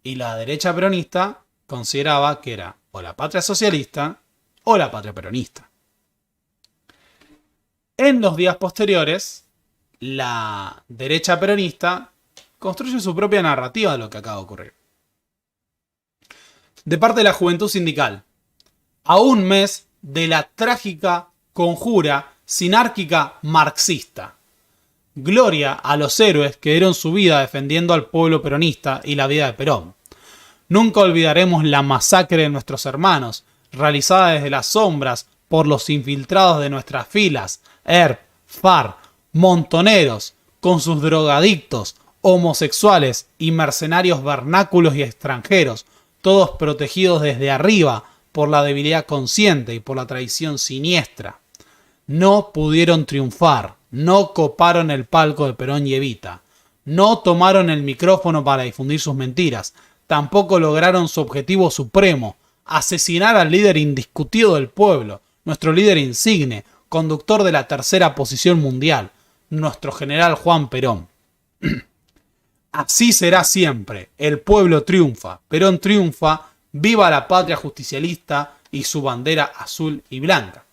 Y la derecha peronista consideraba que era o la patria socialista o la patria peronista. En los días posteriores, la derecha peronista construye su propia narrativa de lo que acaba de ocurrir. De parte de la juventud sindical, a un mes de la trágica conjura sinárquica marxista. Gloria a los héroes que dieron su vida defendiendo al pueblo peronista y la vida de Perón. Nunca olvidaremos la masacre de nuestros hermanos, realizada desde las sombras por los infiltrados de nuestras filas, ERP, FARC, montoneros, con sus drogadictos, homosexuales y mercenarios vernáculos y extranjeros, todos protegidos desde arriba por la debilidad consciente y por la traición siniestra. No pudieron triunfar, no coparon el palco de Perón y Evita, no tomaron el micrófono para difundir sus mentiras, tampoco lograron su objetivo supremo, asesinar al líder indiscutido del pueblo, nuestro líder insigne, conductor de la tercera posición mundial, nuestro general Juan Perón. Así será siempre, el pueblo triunfa, Perón triunfa, viva la patria justicialista y su bandera azul y blanca.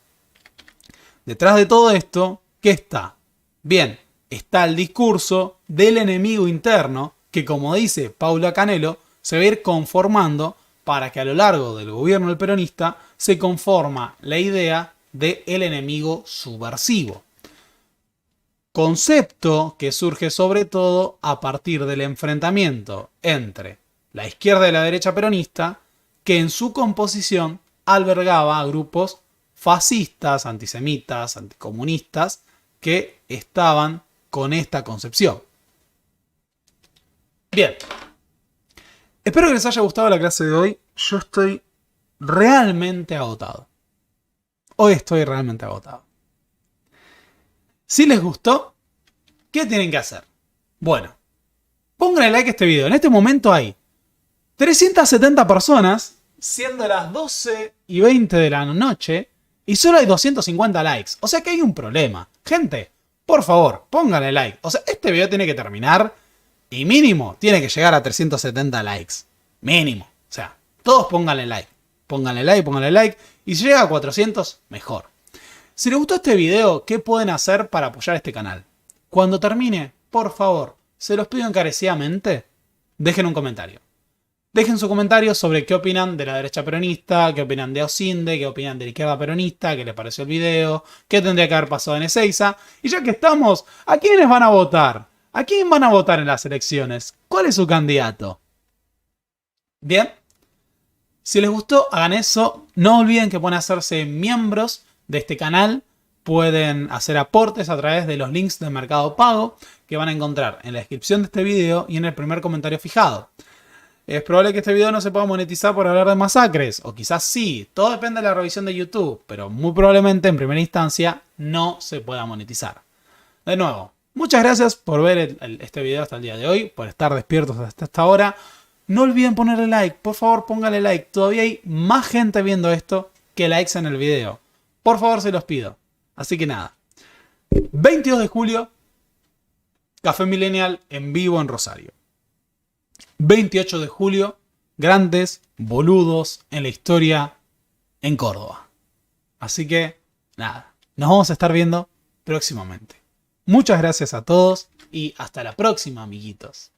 Detrás de todo esto, ¿qué está? Bien, está el discurso del enemigo interno que, como dice Paula Canelo, se va a ir conformando para que a lo largo del gobierno del peronista se conforma la idea del enemigo subversivo. Concepto que surge sobre todo a partir del enfrentamiento entre la izquierda y la derecha peronista, que en su composición albergaba a grupos fascistas, antisemitas, anticomunistas, que estaban con esta concepción. Bien. Espero que les haya gustado la clase de hoy. Yo estoy realmente agotado. Hoy estoy realmente agotado. Si les gustó, ¿qué tienen que hacer? Bueno, pónganle like a este video. En este momento hay 370 personas, siendo las 12:20 de la noche, y solo hay 250 likes. O sea que hay un problema. Gente, por favor, pónganle like. O sea, este video tiene que terminar y mínimo tiene que llegar a 370 likes. Mínimo. O sea, todos pónganle like. Pónganle like, pónganle like. Y si llega a 400, mejor. Si les gustó este video, ¿qué pueden hacer para apoyar este canal? Cuando termine, por favor, se los pido encarecidamente, dejen un comentario. Dejen su comentario sobre qué opinan de la derecha peronista, qué opinan de Osinde, qué opinan de la izquierda peronista, qué les pareció el video, qué tendría que haber pasado en Ezeiza. Y ya que estamos, ¿a quiénes van a votar? ¿A quién van a votar en las elecciones? ¿Cuál es su candidato? Bien. Si les gustó, hagan eso. No olviden que pueden hacerse miembros de este canal. Pueden hacer aportes a través de los links de Mercado Pago que van a encontrar en la descripción de este video y en el primer comentario fijado. Es probable que este video no se pueda monetizar por hablar de masacres, o quizás sí, todo depende de la revisión de YouTube, pero muy probablemente en primera instancia no se pueda monetizar. De nuevo, muchas gracias por ver este video hasta el día de hoy, por estar despiertos hasta esta hora. No olviden ponerle like, por favor pónganle like, todavía hay más gente viendo esto que likes en el video. Por favor se los pido. Así que nada, 22 de julio, Café Millennial en vivo en Rosario. 28 de julio, grandes boludos en la historia en Córdoba. Así que, nada, nos vamos a estar viendo próximamente. Muchas gracias a todos y hasta la próxima, amiguitos.